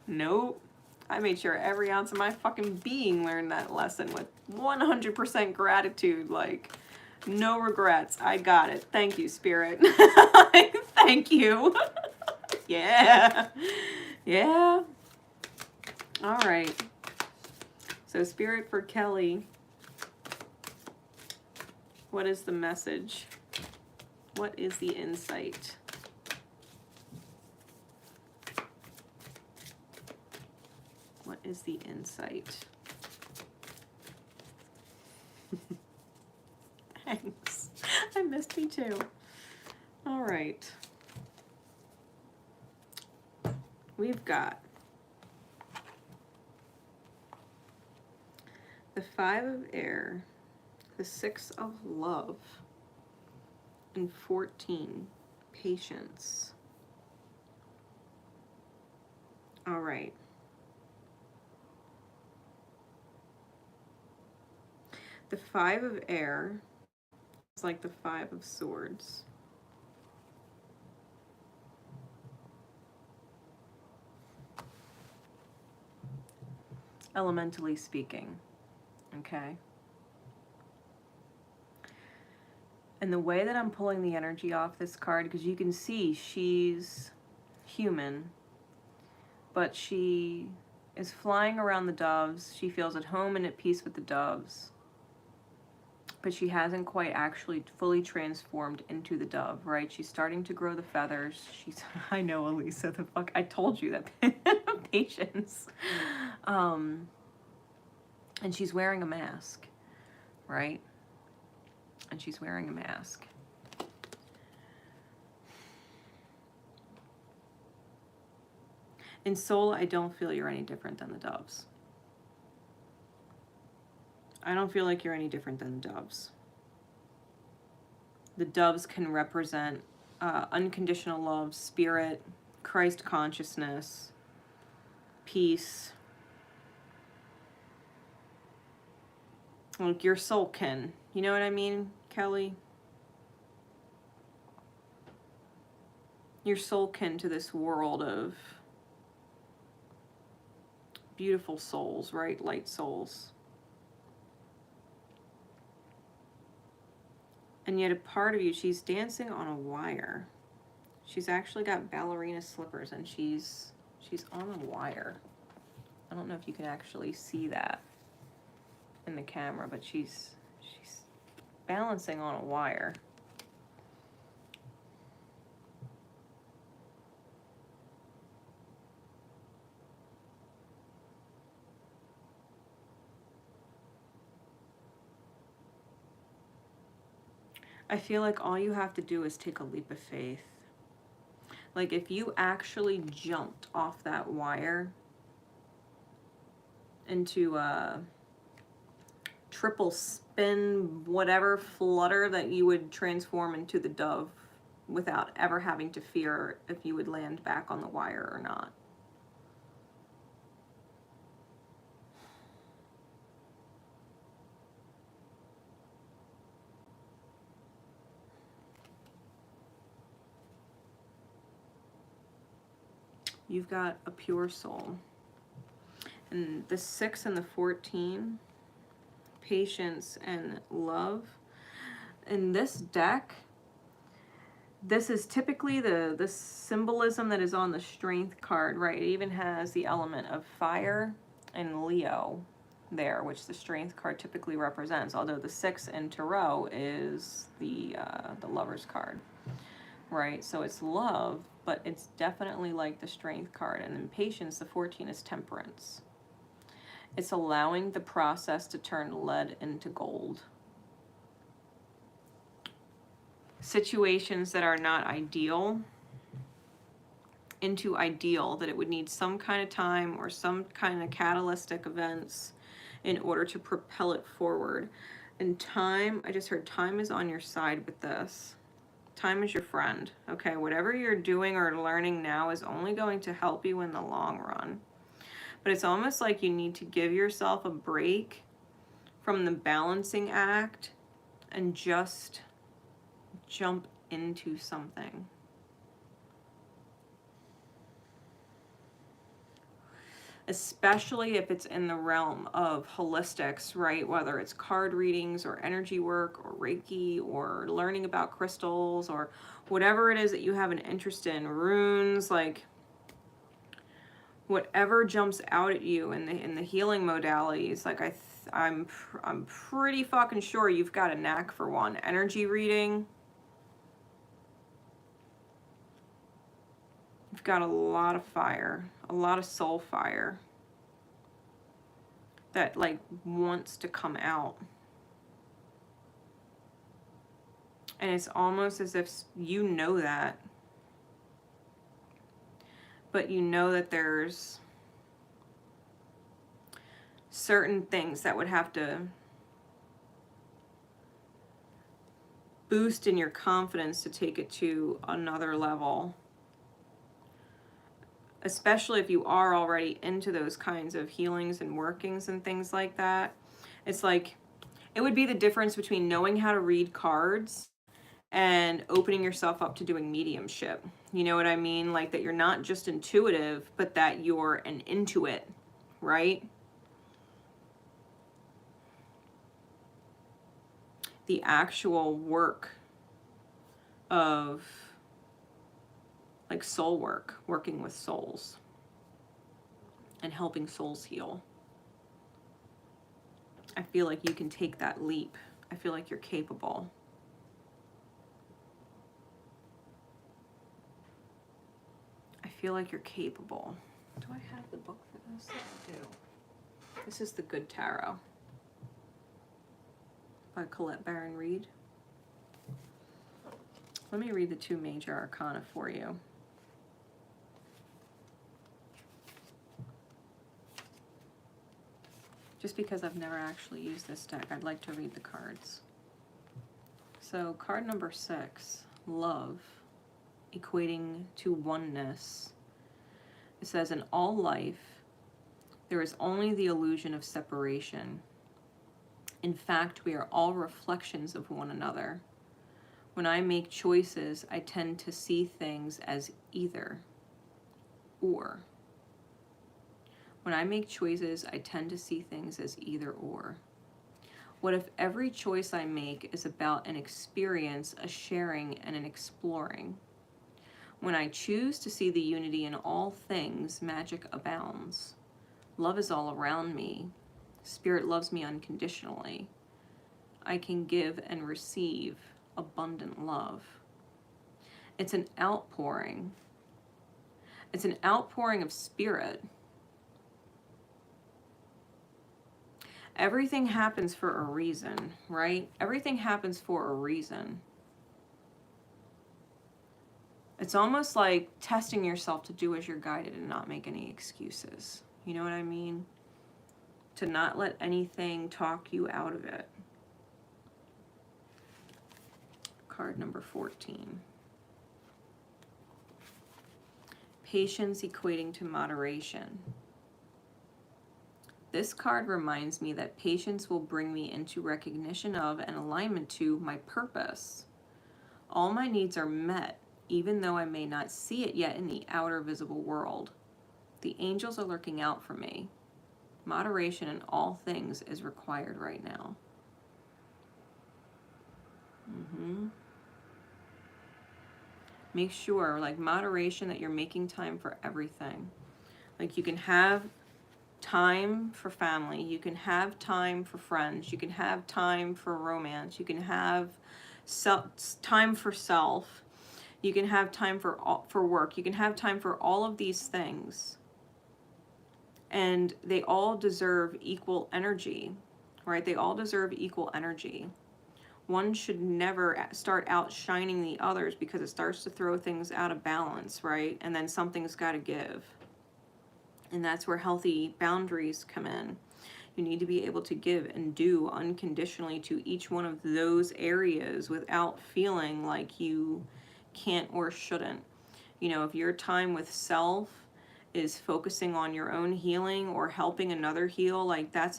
Nope. I made sure every ounce of my fucking being learned that lesson with 100% gratitude. Like, no regrets. I got it. Thank you, Spirit. Thank you. Yeah. Yeah. All right. So, Spirit, for Kelly, what is the message? What is the insight? What is the insight? Thanks. I missed me too. All right. We've got the 5 of air, the 6 of love, and 14, patience. All right. The 5 of air, It's like the Five of Swords. Elementally speaking, okay? And the way that I'm pulling the energy off this card, because you can see she's human, but she is flying around the doves. She feels at home and at peace with the doves. But she hasn't quite actually fully transformed into the dove, right? She's starting to grow the feathers. I know, Elisa, the fuck, I told you that. Patience. And she's wearing a mask, right? And she's wearing a mask. In soul, I don't feel you're any different than the doves. I don't feel like you're any different than the doves. The doves can represent unconditional love, spirit, Christ consciousness, peace. Like your soul kin. You know what I mean, Kelly? Your soul kin to this world of beautiful souls, right? Light souls. And yet a part of you, she's dancing on a wire. She's actually got ballerina slippers and she's on a wire. I don't know if you can actually see that in the camera, but she's balancing on a wire. I feel like all you have to do is take a leap of faith. Like if you actually jumped off that wire into a triple spin, whatever flutter that you would transform into the dove without ever having to fear if you would land back on the wire or not. You've got a pure soul. And the 6 and the 14, patience and love. In this deck, this is typically the symbolism that is on the strength card, right? It even has the element of fire and Leo there, which the strength card typically represents, although the 6 in tarot is the lover's card, right? So it's love, but it's definitely like the strength card. And then patience, the 14 is temperance. It's allowing the process to turn lead into gold. Situations that are not ideal into ideal, that it would need some kind of time or some kind of catalytic events in order to propel it forward. And time, I just heard time is on your side with this. Time is your friend, okay? Whatever you're doing or learning now is only going to help you in the long run. But it's almost like you need to give yourself a break from the balancing act and just jump into something. Especially if it's in the realm of holistics, right? Whether it's card readings or energy work or Reiki or learning about crystals or whatever it is that you have an interest in, runes, like whatever jumps out at you in the healing modalities. Like I'm pretty fucking sure you've got a knack for one. Energy reading. You've got a lot of fire, a lot of soul fire that like wants to come out. And it's almost as if you know that, but you know that there's certain things that would have to boost in your confidence to take it to another level. Especially if you are already into those kinds of healings and workings and things like that. It's like It would be the difference between knowing how to read cards and opening yourself up to doing mediumship. You know what I mean? Like that you're not just intuitive, but that you're an intuit, right? The actual work of like soul work, working with souls and helping souls heal. I feel like you can take that leap. I feel like you're capable. I feel like you're capable. Do I have the book for this? I do. This is The Good Tarot by Colette Baron Reed. Let me read the 2 major arcana for you. Just because I've never actually used this deck, I'd like to read the cards. So card number 6, love, equating to oneness. It says, in all life, there is only the illusion of separation. In fact, we are all reflections of one another. When I make choices, I tend to see things as either or. When I make choices, I tend to see things as either or. What if every choice I make is about an experience, a sharing, and an exploring? When I choose to see the unity in all things, magic abounds. Love is all around me. Spirit loves me unconditionally. I can give and receive abundant love. It's an outpouring. It's an outpouring of spirit. Everything happens for a reason, right? Everything happens for a reason. It's almost like testing yourself to do as you're guided and not make any excuses. You know what I mean? To not let anything talk you out of it. Card number 14. Patience equating to moderation. This card reminds me that patience will bring me into recognition of and alignment to my purpose. All my needs are met, even though I may not see it yet in the outer visible world. The angels are looking out for me. Moderation in all things is required right now. Make sure, like moderation, that you're making time for everything. Like you can have time for family, you can have time for friends, you can have time for romance, you can have time for self, you can have time for work, you can have time for all of these things. And they all deserve equal energy, right? They all deserve equal energy. One should never start outshining the others because it starts to throw things out of balance, right? And then something's got to give. And that's where healthy boundaries come in. You need to be able to give and do unconditionally to each one of those areas without feeling like you can't or shouldn't. You know, if your time with self is focusing on your own healing or helping another heal, like that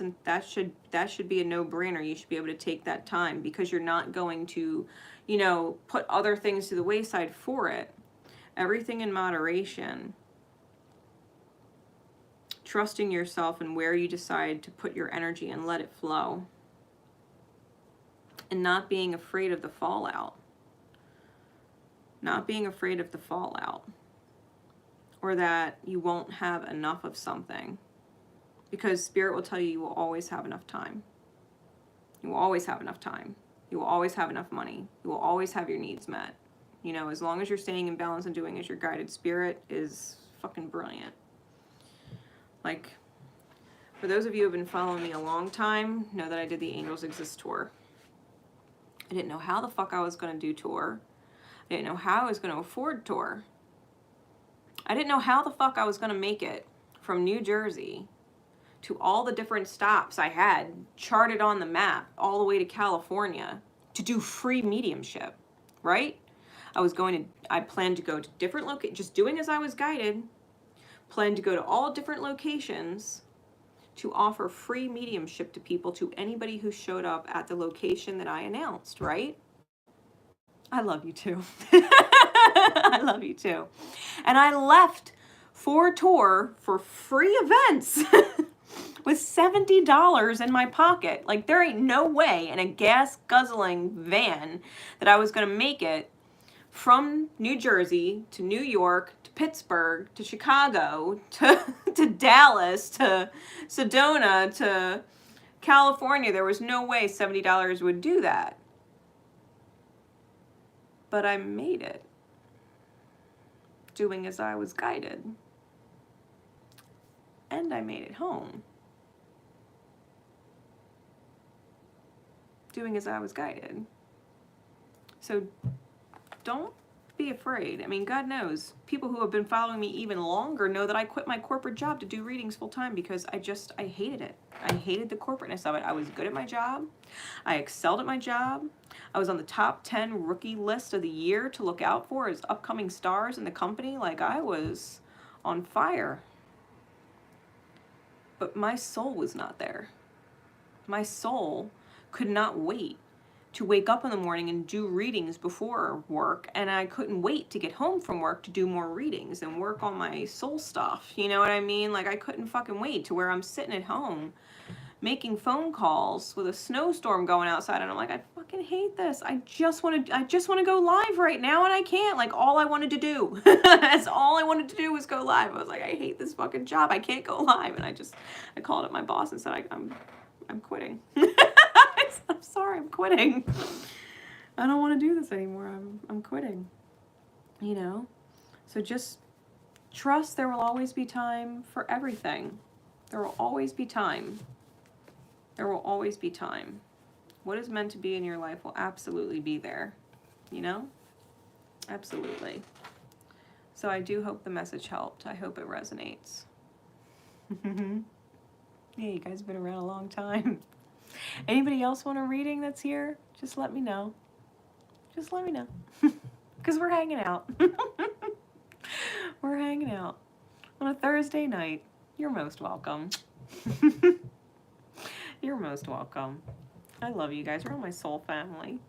should be a no-brainer. You should be able to take that time because you're not going to, you know, put other things to the wayside for it. Everything in moderation. Trusting yourself and where you decide to put your energy and let it flow. And not being afraid of the fallout. Not being afraid of the fallout. Or that you won't have enough of something. Because Spirit will tell you you will always have enough time. You will always have enough time. You will always have enough money. You will always have your needs met. You know, as long as you're staying in balance and doing as you're guided, Spirit is fucking brilliant. Like, for those of you who have been following me a long time, know that I did the Angels Exist tour. I didn't know how the fuck I was going to do tour. I didn't know how I was going to afford tour. I didn't know how the fuck I was going to make it from New Jersey to all the different stops I had charted on the map all the way to California to do free mediumship, right? I planned to go to different locations, just doing as I was guided. Planned to go to all different locations to offer free mediumship to people, to anybody who showed up at the location that I announced, right? I love you too. I love you too. And I left for tour for free events with $70 in my pocket. Like, there ain't no way in a gas guzzling van that I was going to make it from New Jersey to New York to Pittsburgh to Chicago to Dallas to Sedona to California. There was no way $70 would do that. But I made it, doing as I was guided. And I made it home, doing as I was guided. So don't be afraid. I mean, God knows, people who have been following me even longer know that I quit my corporate job to do readings full time because I hated it. I hated the corporateness of it. I was good at my job. I excelled at my job. I was on the top 10 rookie list of the year to look out for as upcoming stars in the company. Like, I was on fire. But my soul was not there. My soul could not wait to wake up in the morning and do readings before work, and I couldn't wait to get home from work to do more readings and work on my soul stuff. You know what I mean? Like, I couldn't fucking wait to where I'm sitting at home making phone calls with a snowstorm going outside, and I'm like, I fucking hate this. I just want to go live right now, and I can't. Like, all I wanted to do, that's all I wanted to do was go live. I was like, I hate this fucking job. I can't go live. And I called up my boss and said, I'm quitting. I'm sorry, I'm quitting. I don't want to do this anymore. I'm quitting. You know? So just trust there will always be time for everything. There will always be time. There will always be time. What is meant to be in your life will absolutely be there. You know? Absolutely. So I do hope the message helped. I hope it resonates. Yeah, you guys have been around a long time. Anybody else want a reading that's here? Just let me know. Just let me know. Because we're hanging out. We're hanging out on a Thursday night. You're most welcome. You're most welcome. I love you guys. You're all my soul family.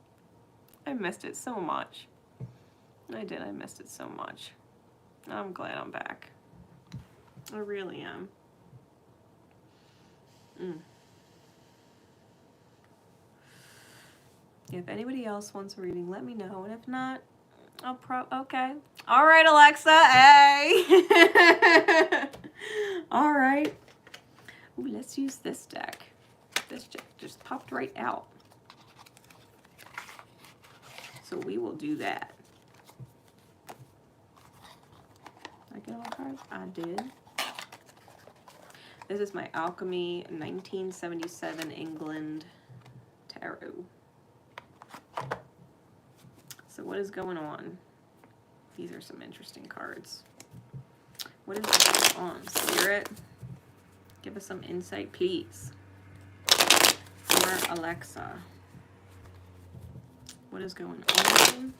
I missed it so much. I did. I missed it so much. I'm glad I'm back. I really am. If anybody else wants a reading, let me know. And if not, okay. All right, Alexa. Hey. All right. Ooh, let's use this deck. This deck just popped right out. So we will do that. Did I get all the cards? I did. This is my Alchemy 1977 England Tarot. So what is going on? These are some interesting cards. What is going on, Spirit? Give us some insight, please. For Alexa. What is going on?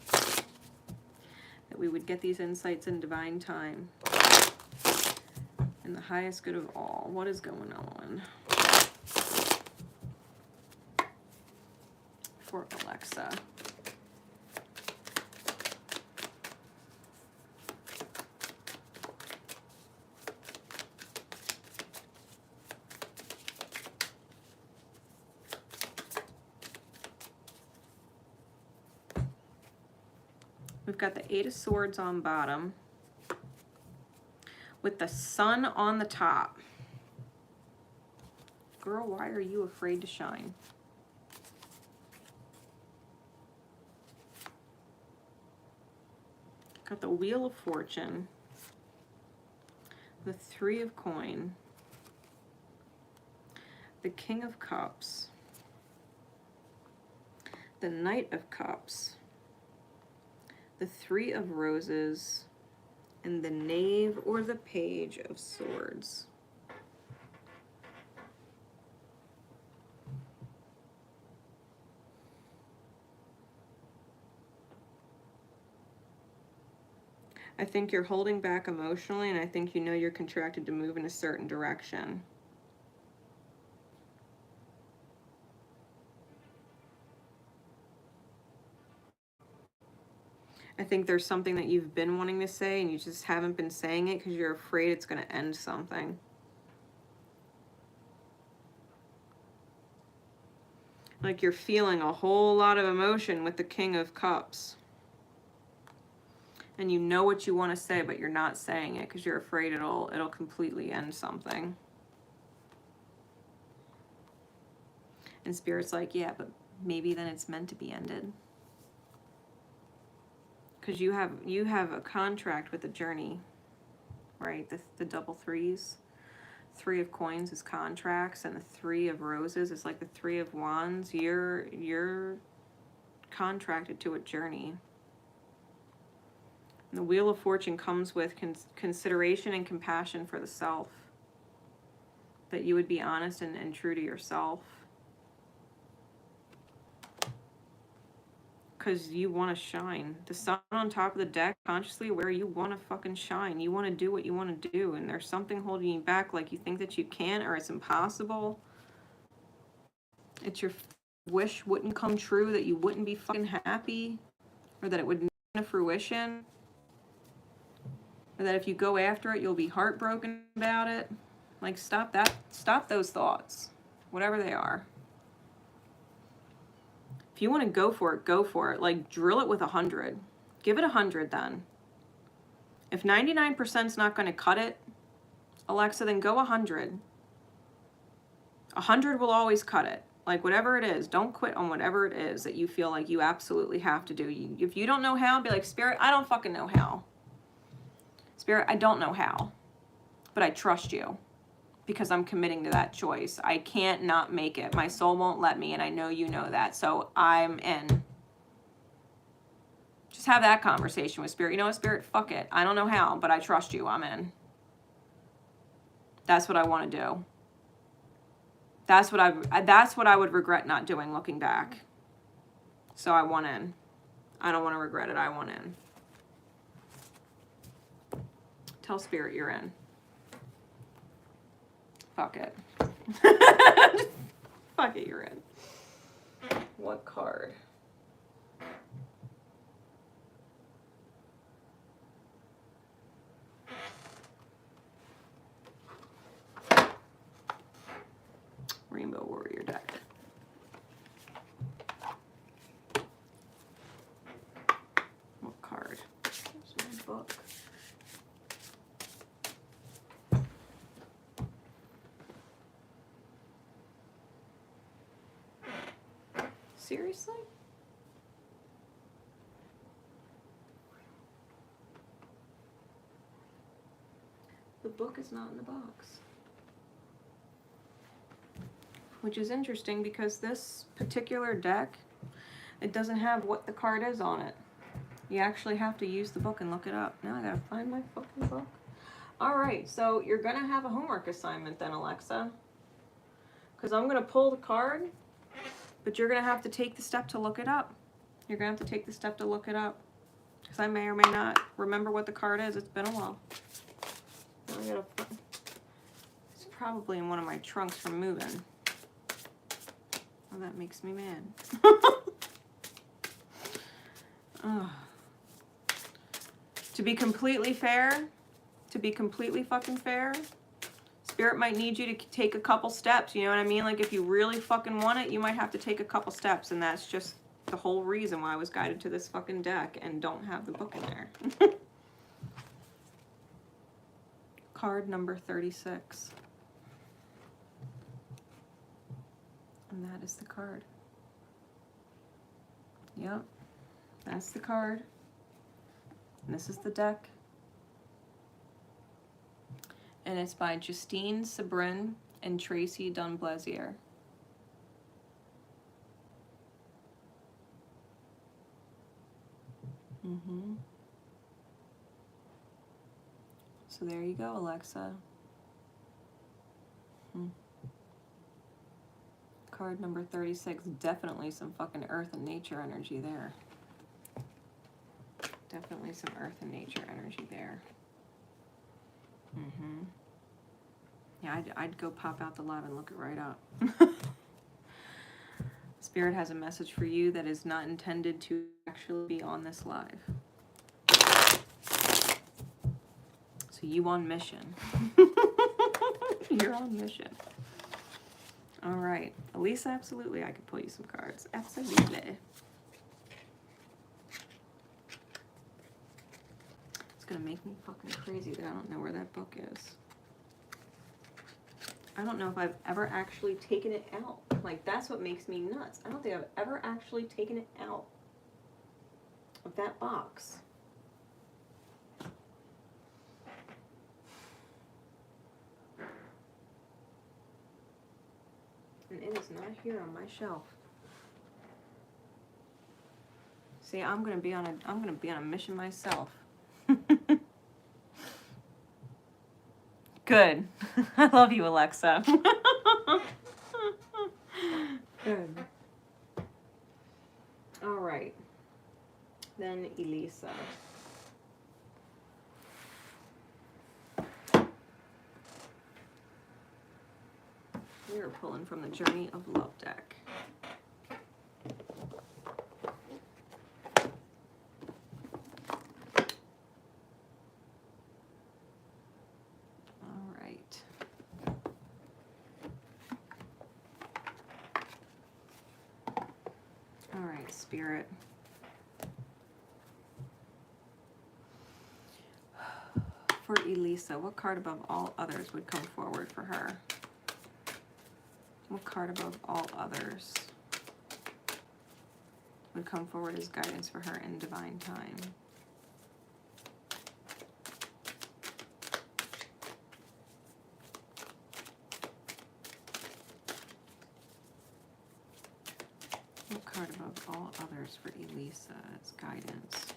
That we would get these insights in divine time. In the highest good of all. What is going on? For Alexa. We've got the Eight of Swords on bottom with the Sun on the top. Girl, why are you afraid to shine? Got the Wheel of Fortune, the Three of Coin, the King of Cups, the Knight of Cups, the Three of Roses, and the Knave or the Page of Swords. I think you're holding back emotionally, and I think you know you're contracted to move in a certain direction. I think there's something that you've been wanting to say and you just haven't been saying it because you're afraid it's going to end something. Like you're feeling a whole lot of emotion with the King of Cups. And you know what you want to say, but you're not saying it because you're afraid it'll completely end something. And Spirit's like, yeah, but maybe then it's meant to be ended. Because you have a contract with the journey, right? The double threes. 3 of coins is contracts, and the 3 of roses is like the 3 of wands. You're contracted to a journey. And the Wheel of Fortune comes with consideration and compassion for the self. That you would be honest and true to yourself. Because you want to shine. The sun on top of the deck, consciously aware, you want to fucking shine. You want to do what you want to do. And there's something holding you back, like you think that you can't or it's impossible. It's your wish wouldn't come true, that you wouldn't be fucking happy. Or that it would not come to fruition. Or that if you go after it, you'll be heartbroken about it. Like, stop that. Stop those thoughts. Whatever they are. If you want to go for it, go for it. Like, drill it with 100. Give it 100 then. If 99% is not going to cut it, Alexa, then go 100. 100 will always cut it. Like, whatever it is, don't quit on whatever it is that you feel like you absolutely have to do. If you don't know how, be like, Spirit, I don't fucking know how. Spirit, I don't know how. But I trust you. Because I'm committing to that choice. I can't not make it. My soul won't let me, and I know you know that. So I'm in. Just have that conversation with Spirit. You know what, Spirit? Fuck it. I don't know how, but I trust you. I'm in. That's what I want to do. That's what I would regret not doing looking back. So I want in. I don't want to regret it. I want in. Tell Spirit you're in. Fuck it. Fuck it, you're in. What card? Rainbow Warrior deck. What card? There's my book. Seriously? The book is not in the box. Which is interesting because this particular deck, it doesn't have what the card is on it. You actually have to use the book and look it up. Now I gotta find my fucking book. Alright, so you're gonna have a homework assignment then, Alexa. Because I'm gonna pull the card, but you're gonna have to take the step to look it up. You're gonna have to take the step to look it up. Because I may or may not remember what the card is. It's been a while. Now I gotta find. It's probably in one of my trunks from moving. Oh, that makes me mad. To be completely fair, to be completely fucking fair, Spirit might need you to take a couple steps, you know what I mean? Like, if you really fucking want it, you might have to take a couple steps, and that's just the whole reason why I was guided to this fucking deck and don't have the book in there. Card number 36. And that is the card. Yep, that's the card. And this is the deck. And it's by Justine Sabrin and Tracy Dunblazier. So there you go, Alexa. Card number 36. Definitely some fucking earth and nature energy there. Definitely some earth and nature energy there. Yeah, I'd go pop out the lab and look it right up. Spirit has a message for you that is not intended to actually be on this live. So you on mission. You're on mission. All right. Elisa, absolutely. I could pull you some cards. Absolutely. It's going to make me fucking crazy that I don't know where that book is. I don't know if I've ever actually taken it out. Like, that's what makes me nuts. I don't think I've ever actually taken it out of that box. And it is not here on my shelf. See, I'm gonna be on a mission myself. Good. I love you, Alexa. Good. All right. Then Elisa. We are pulling from the Journey of Love deck. All right. All right, Spirit. For Elisa, what card above all others would come forward for her? What card above all others would come forward as guidance for her in divine time? What card above all others for Elisa as guidance?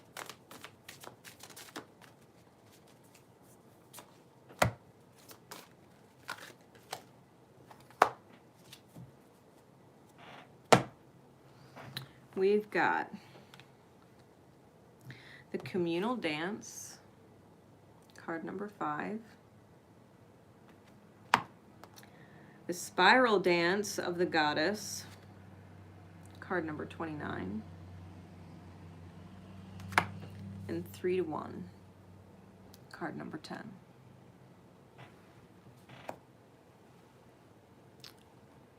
We've got the Communal Dance, card number 5. The Spiral Dance of the Goddess, card number 29. And 3 to 1, card number 10.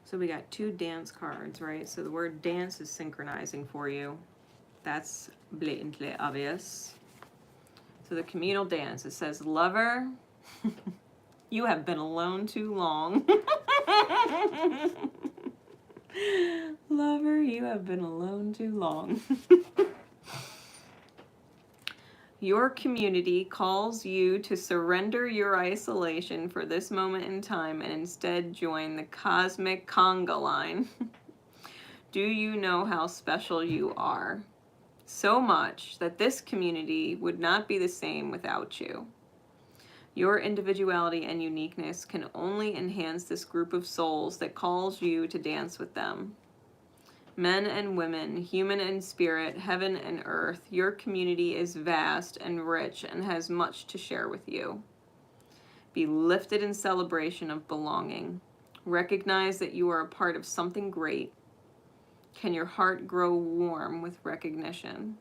So we got 2 dance cards, right? So the word dance is synchronizing for you. That's blatantly obvious. So the communal dance, it says, lover, you have been alone too long. Lover, you have been alone too long. Your community calls you to surrender your isolation for this moment in time and instead join the cosmic conga line. Do you know how special you are? So much that this community would not be the same without you. Your individuality and uniqueness can only enhance this group of souls that calls you to dance with them. Men and women, human and spirit, heaven and earth, your community is vast and rich and has much to share with you. Be lifted in celebration of belonging. Recognize that you are a part of something great. Can your heart grow warm with recognition?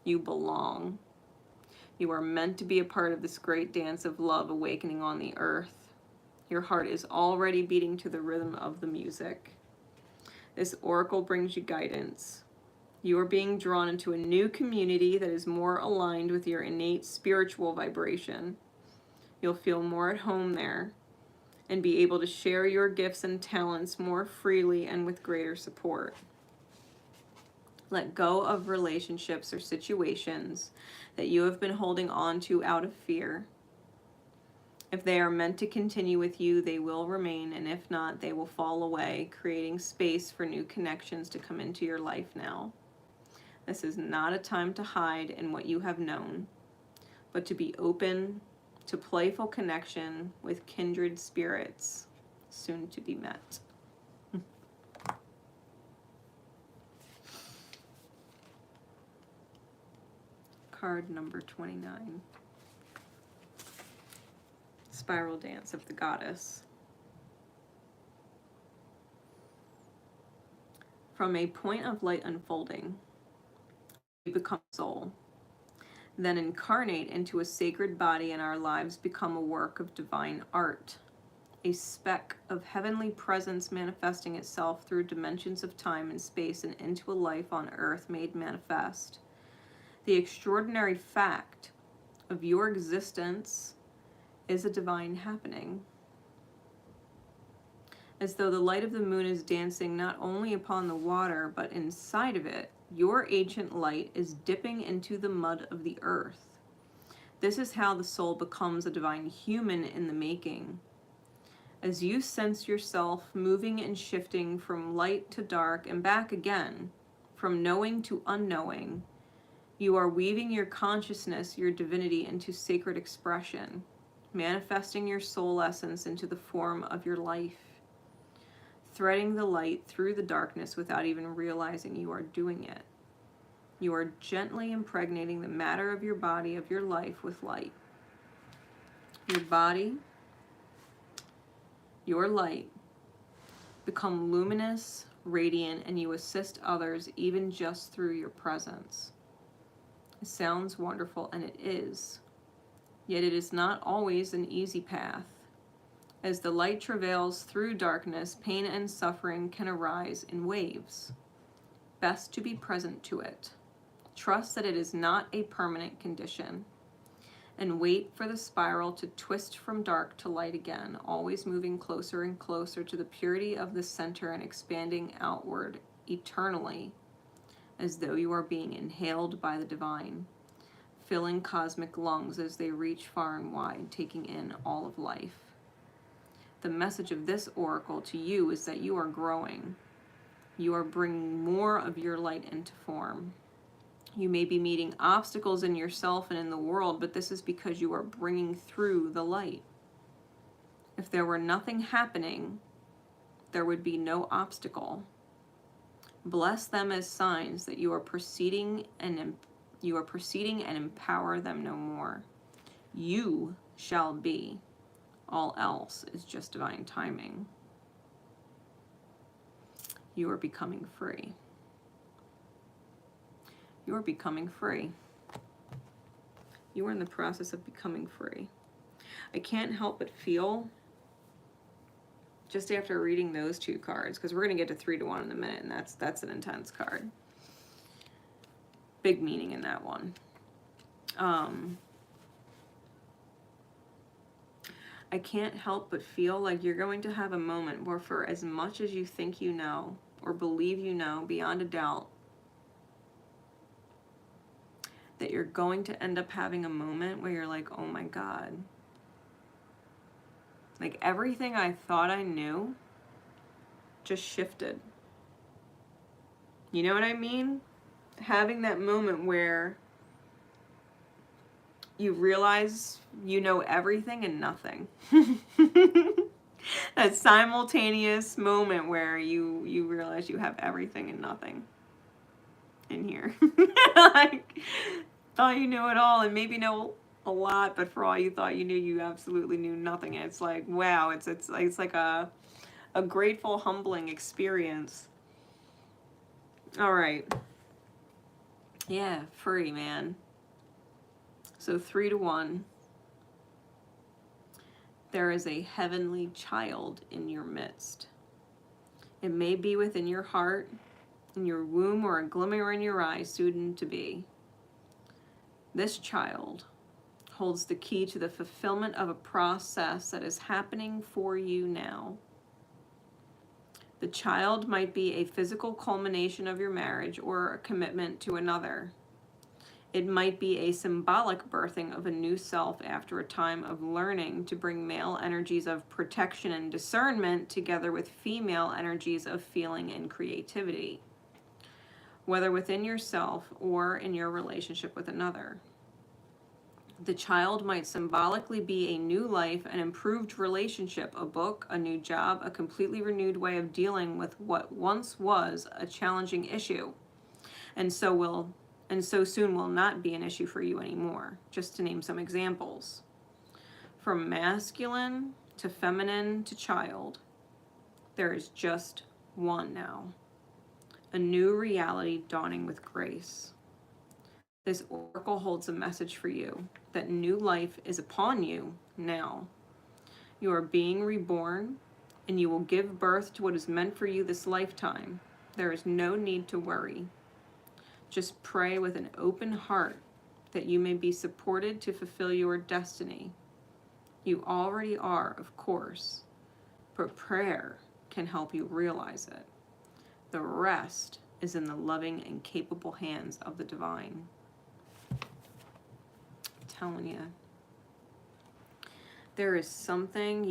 You belong. You are meant to be a part of this great dance of love awakening on the earth. Your heart is already beating to the rhythm of the music. This oracle brings you guidance. You are being drawn into a new community that is more aligned with your innate spiritual vibration. You'll feel more at home there and be able to share your gifts and talents more freely and with greater support. Let go of relationships or situations that you have been holding on to out of fear. If they are meant to continue with you, they will remain, and if not, they will fall away, creating space for new connections to come into your life now. This is not a time to hide in what you have known, but to be open to playful connection with kindred spirits, soon to be met. Card number 29. Spiral Dance of the Goddess. From a point of light unfolding, you become soul. then incarnate into a sacred body, and our lives become a work of divine art, a speck of heavenly presence manifesting itself through dimensions of time and space and into a life on earth made manifest. The extraordinary fact of your existence is a divine happening. As though the light of the moon is dancing not only upon the water, but inside of it, your ancient light is dipping into the mud of the earth. This is how the soul becomes a divine human in the making. As you sense yourself moving and shifting from light to dark and back again, from knowing to unknowing, you are weaving your consciousness, your divinity, into sacred expression, manifesting your soul essence into the form of your life, threading the light through the darkness without even realizing you are doing it. You are gently impregnating the matter of your body, of your life, with light. Your body, your light, become luminous, radiant, and you assist others even just through your presence. It sounds wonderful, and it is. Yet it is not always an easy path. As the light travails through darkness, pain and suffering can arise in waves. Best to be present to it. Trust that it is not a permanent condition, and wait for the spiral to twist from dark to light again, always moving closer and closer to the purity of the center and expanding outward eternally, as though you are being inhaled by the divine, filling cosmic lungs as they reach far and wide, taking in all of life. The message of this oracle to you is that you are growing. You are bringing more of your light into form. You may be meeting obstacles in yourself and in the world, but this is because you are bringing through the light. If there were nothing happening, there would be no obstacle. Bless them as signs that you are proceeding and empower them no more. You shall be. All else is just divine timing. You are becoming free. You are becoming free. You are in the process of becoming free. I can't help but feel, just after reading those two cards, because we're going to get to 3 to 1 in a minute, and that's an intense card. Big meaning in that one. I can't help but feel like you're going to have a moment where, for as much as you think you know, or believe you know, beyond a doubt, that you're going to end up having a moment where you're like, oh my God. Like everything I thought I knew just shifted. You know what I mean? Having that moment where you realize you know everything and nothing. That simultaneous moment where you realize you have everything and nothing in here. Like, thought you knew it all and maybe know a lot, but for all you thought you knew, you absolutely knew nothing. And it's like, wow, it's like a grateful, humbling experience. All right. Yeah, free, man. So 3 to 1. There is a heavenly child in your midst. It may be within your heart, in your womb, or a glimmer in your eye, soon to be. This child holds the key to the fulfillment of a process that is happening for you now. The child might be a physical culmination of your marriage or a commitment to another. It might be a symbolic birthing of a new self after a time of learning to bring male energies of protection and discernment together with female energies of feeling and creativity, whether within yourself or in your relationship with another. The child might symbolically be a new life, an improved relationship, a book, a new job, a completely renewed way of dealing with what once was a challenging issue, and so soon will not be an issue for you anymore, just to name some examples. From masculine to feminine to child, there is just one now. A new reality dawning with grace. This oracle holds a message for you that new life is upon you now. You are being reborn, and you will give birth to what is meant for you this lifetime. There is no need to worry. Just pray with an open heart that you may be supported to fulfill your destiny. You already are, of course, but prayer can help you realize it. The rest is in the loving and capable hands of the divine. I'm telling you. There is something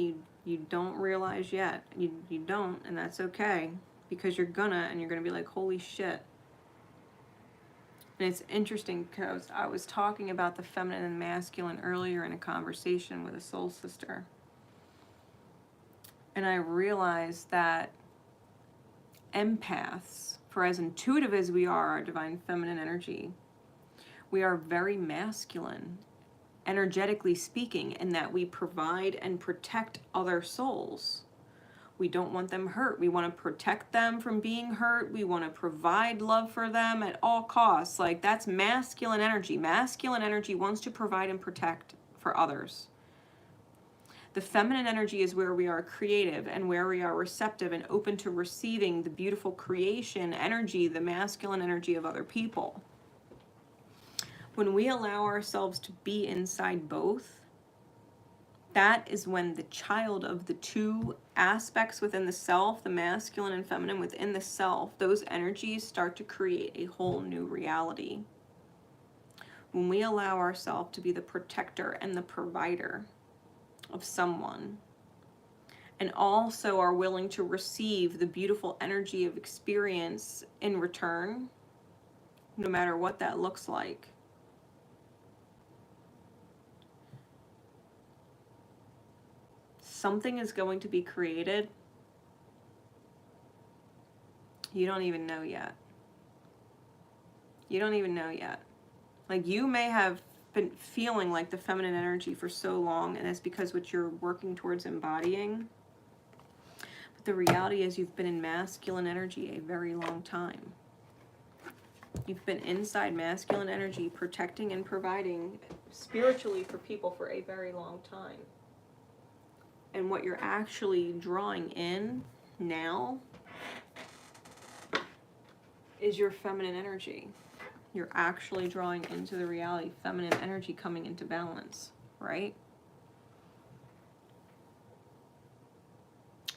you don't realize yet. You don't, and that's okay, because you're gonna be like, holy shit. And it's interesting because I was talking about the feminine and masculine earlier in a conversation with a soul sister. And I realized that empaths, for as intuitive as we are, our divine feminine energy, we are very masculine, energetically speaking, in that we provide and protect other souls. We don't want them hurt. We want to protect them from being hurt. We want to provide love for them at all costs. Like, that's masculine energy. Masculine energy wants to provide and protect for others. The feminine energy is where we are creative and where we are receptive and open to receiving the beautiful creation energy, the masculine energy of other people. When we allow ourselves to be inside both, that is when the child of the two aspects within the self, the masculine and feminine within the self, those energies start to create a whole new reality. When we allow ourselves to be the protector and the provider of someone, and also are willing to receive the beautiful energy of experience in return, no matter what that looks like. Something is going to be created. You don't even know yet. You don't even know yet. Like, you may have been feeling like the feminine energy for so long, and that's because what you're working towards embodying. But the reality is you've been in masculine energy a very long time. You've been inside masculine energy, protecting and providing spiritually for people for a very long time. And what you're actually drawing in now is your feminine energy. You're actually drawing into the reality, feminine energy coming into balance, right?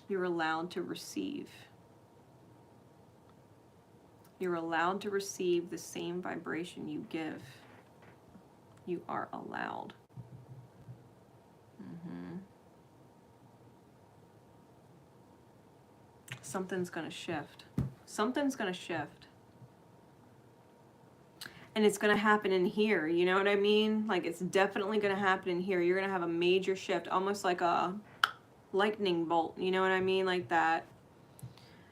You're allowed to receive. You're allowed to receive the same vibration you give. You are allowed. Something's going to shift. Something's going to shift. And it's going to happen in here. You know what I mean? Like, it's definitely going to happen in here. You're going to have a major shift, almost like a lightning bolt. You know what I mean? Like that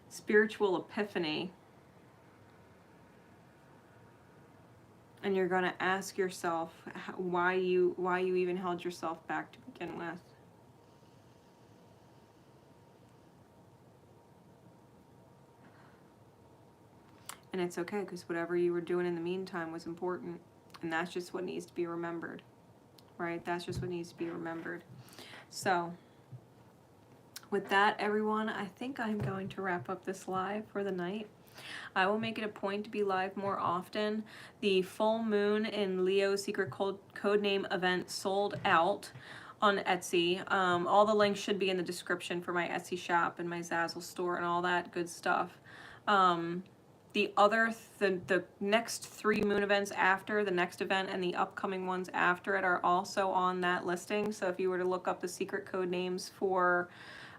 spiritual epiphany. And you're going to ask yourself why you even held yourself back to begin with. And it's okay, because whatever you were doing in the meantime was important. And that's just what needs to be remembered. Right? That's just what needs to be remembered. So, with that, everyone, I think I'm going to wrap up this live for the night. I will make it a point to be live more often. The full moon in Leo secret codename event sold out on Etsy. All the links should be in the description for my Etsy shop and my Zazzle store and all that good stuff. The next 3 moon events after the next event and the upcoming ones after it are also on that listing. So if you were to look up the secret code names for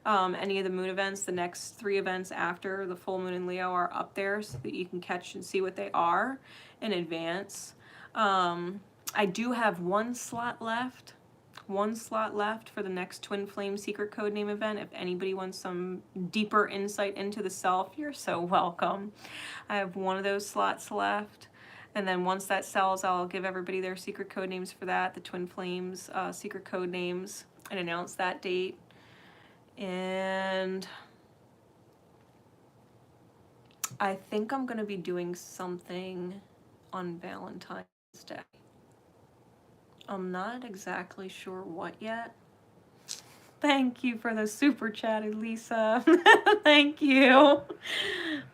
any of the moon events, the next 3 events after the full moon in Leo are up there so that you can catch and see what they are in advance. I do have one slot left for the next Twin Flame Secret Codename event. If anybody wants some deeper insight into the self, you're so welcome. I have one of those slots left. And then once that sells, I'll give everybody their secret code names for that, the Twin Flames secret code names, and announce that date. And I think I'm going to be doing something on Valentine's Day. I'm not exactly sure what yet. Thank you for the super chat, Elisa. Thank you.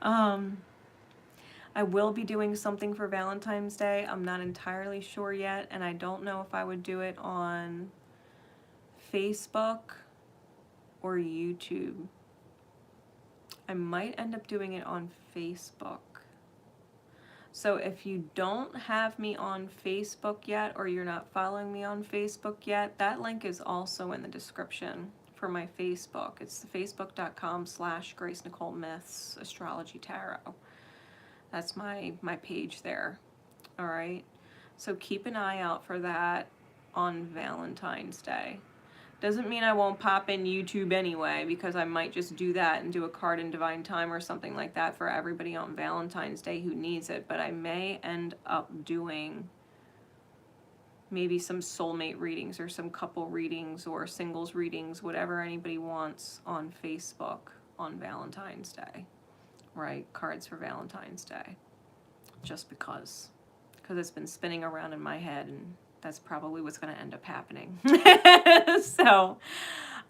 I will be doing something for Valentine's Day. I'm not entirely sure yet, and I don't know if I would do it on Facebook or YouTube. I might end up doing it on Facebook. So if you don't have me on Facebook yet, or you're not following me on Facebook yet, that link is also in the description for my Facebook. It's facebook.com/Grace Nicole Myths Astrology Tarot. That's my page there. All right. So keep an eye out for that on Valentine's Day. Doesn't mean I won't pop in YouTube anyway, because I might just do that and do a card in Divine Time or something like that for everybody on Valentine's Day who needs it. But I may end up doing maybe some soulmate readings or some couple readings or singles readings, whatever anybody wants on Facebook on Valentine's Day. Right? Cards for Valentine's Day. Just because it's been spinning around in my head, and that's probably what's going to end up happening. So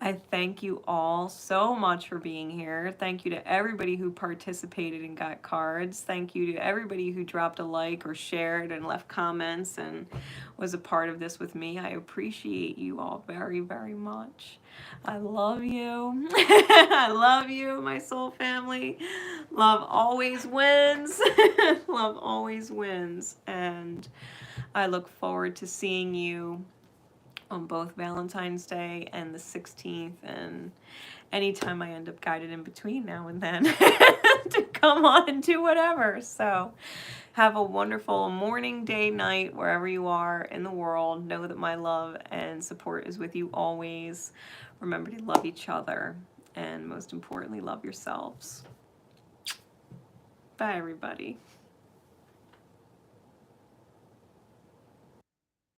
I thank you all so much for being here. Thank you to everybody who participated and got cards. Thank you to everybody who dropped a like or shared and left comments and was a part of this with me. I appreciate you all very, very much. I love you. I love you, my soul family. Love always wins. Love always wins. And I look forward to seeing you on both Valentine's Day and the 16th, and anytime I end up guided in between now and then to come on and do whatever. So have a wonderful morning, day, night, wherever you are in the world. Know that my love and support is with you always. Remember to love each other, and most importantly, love yourselves. Bye, everybody.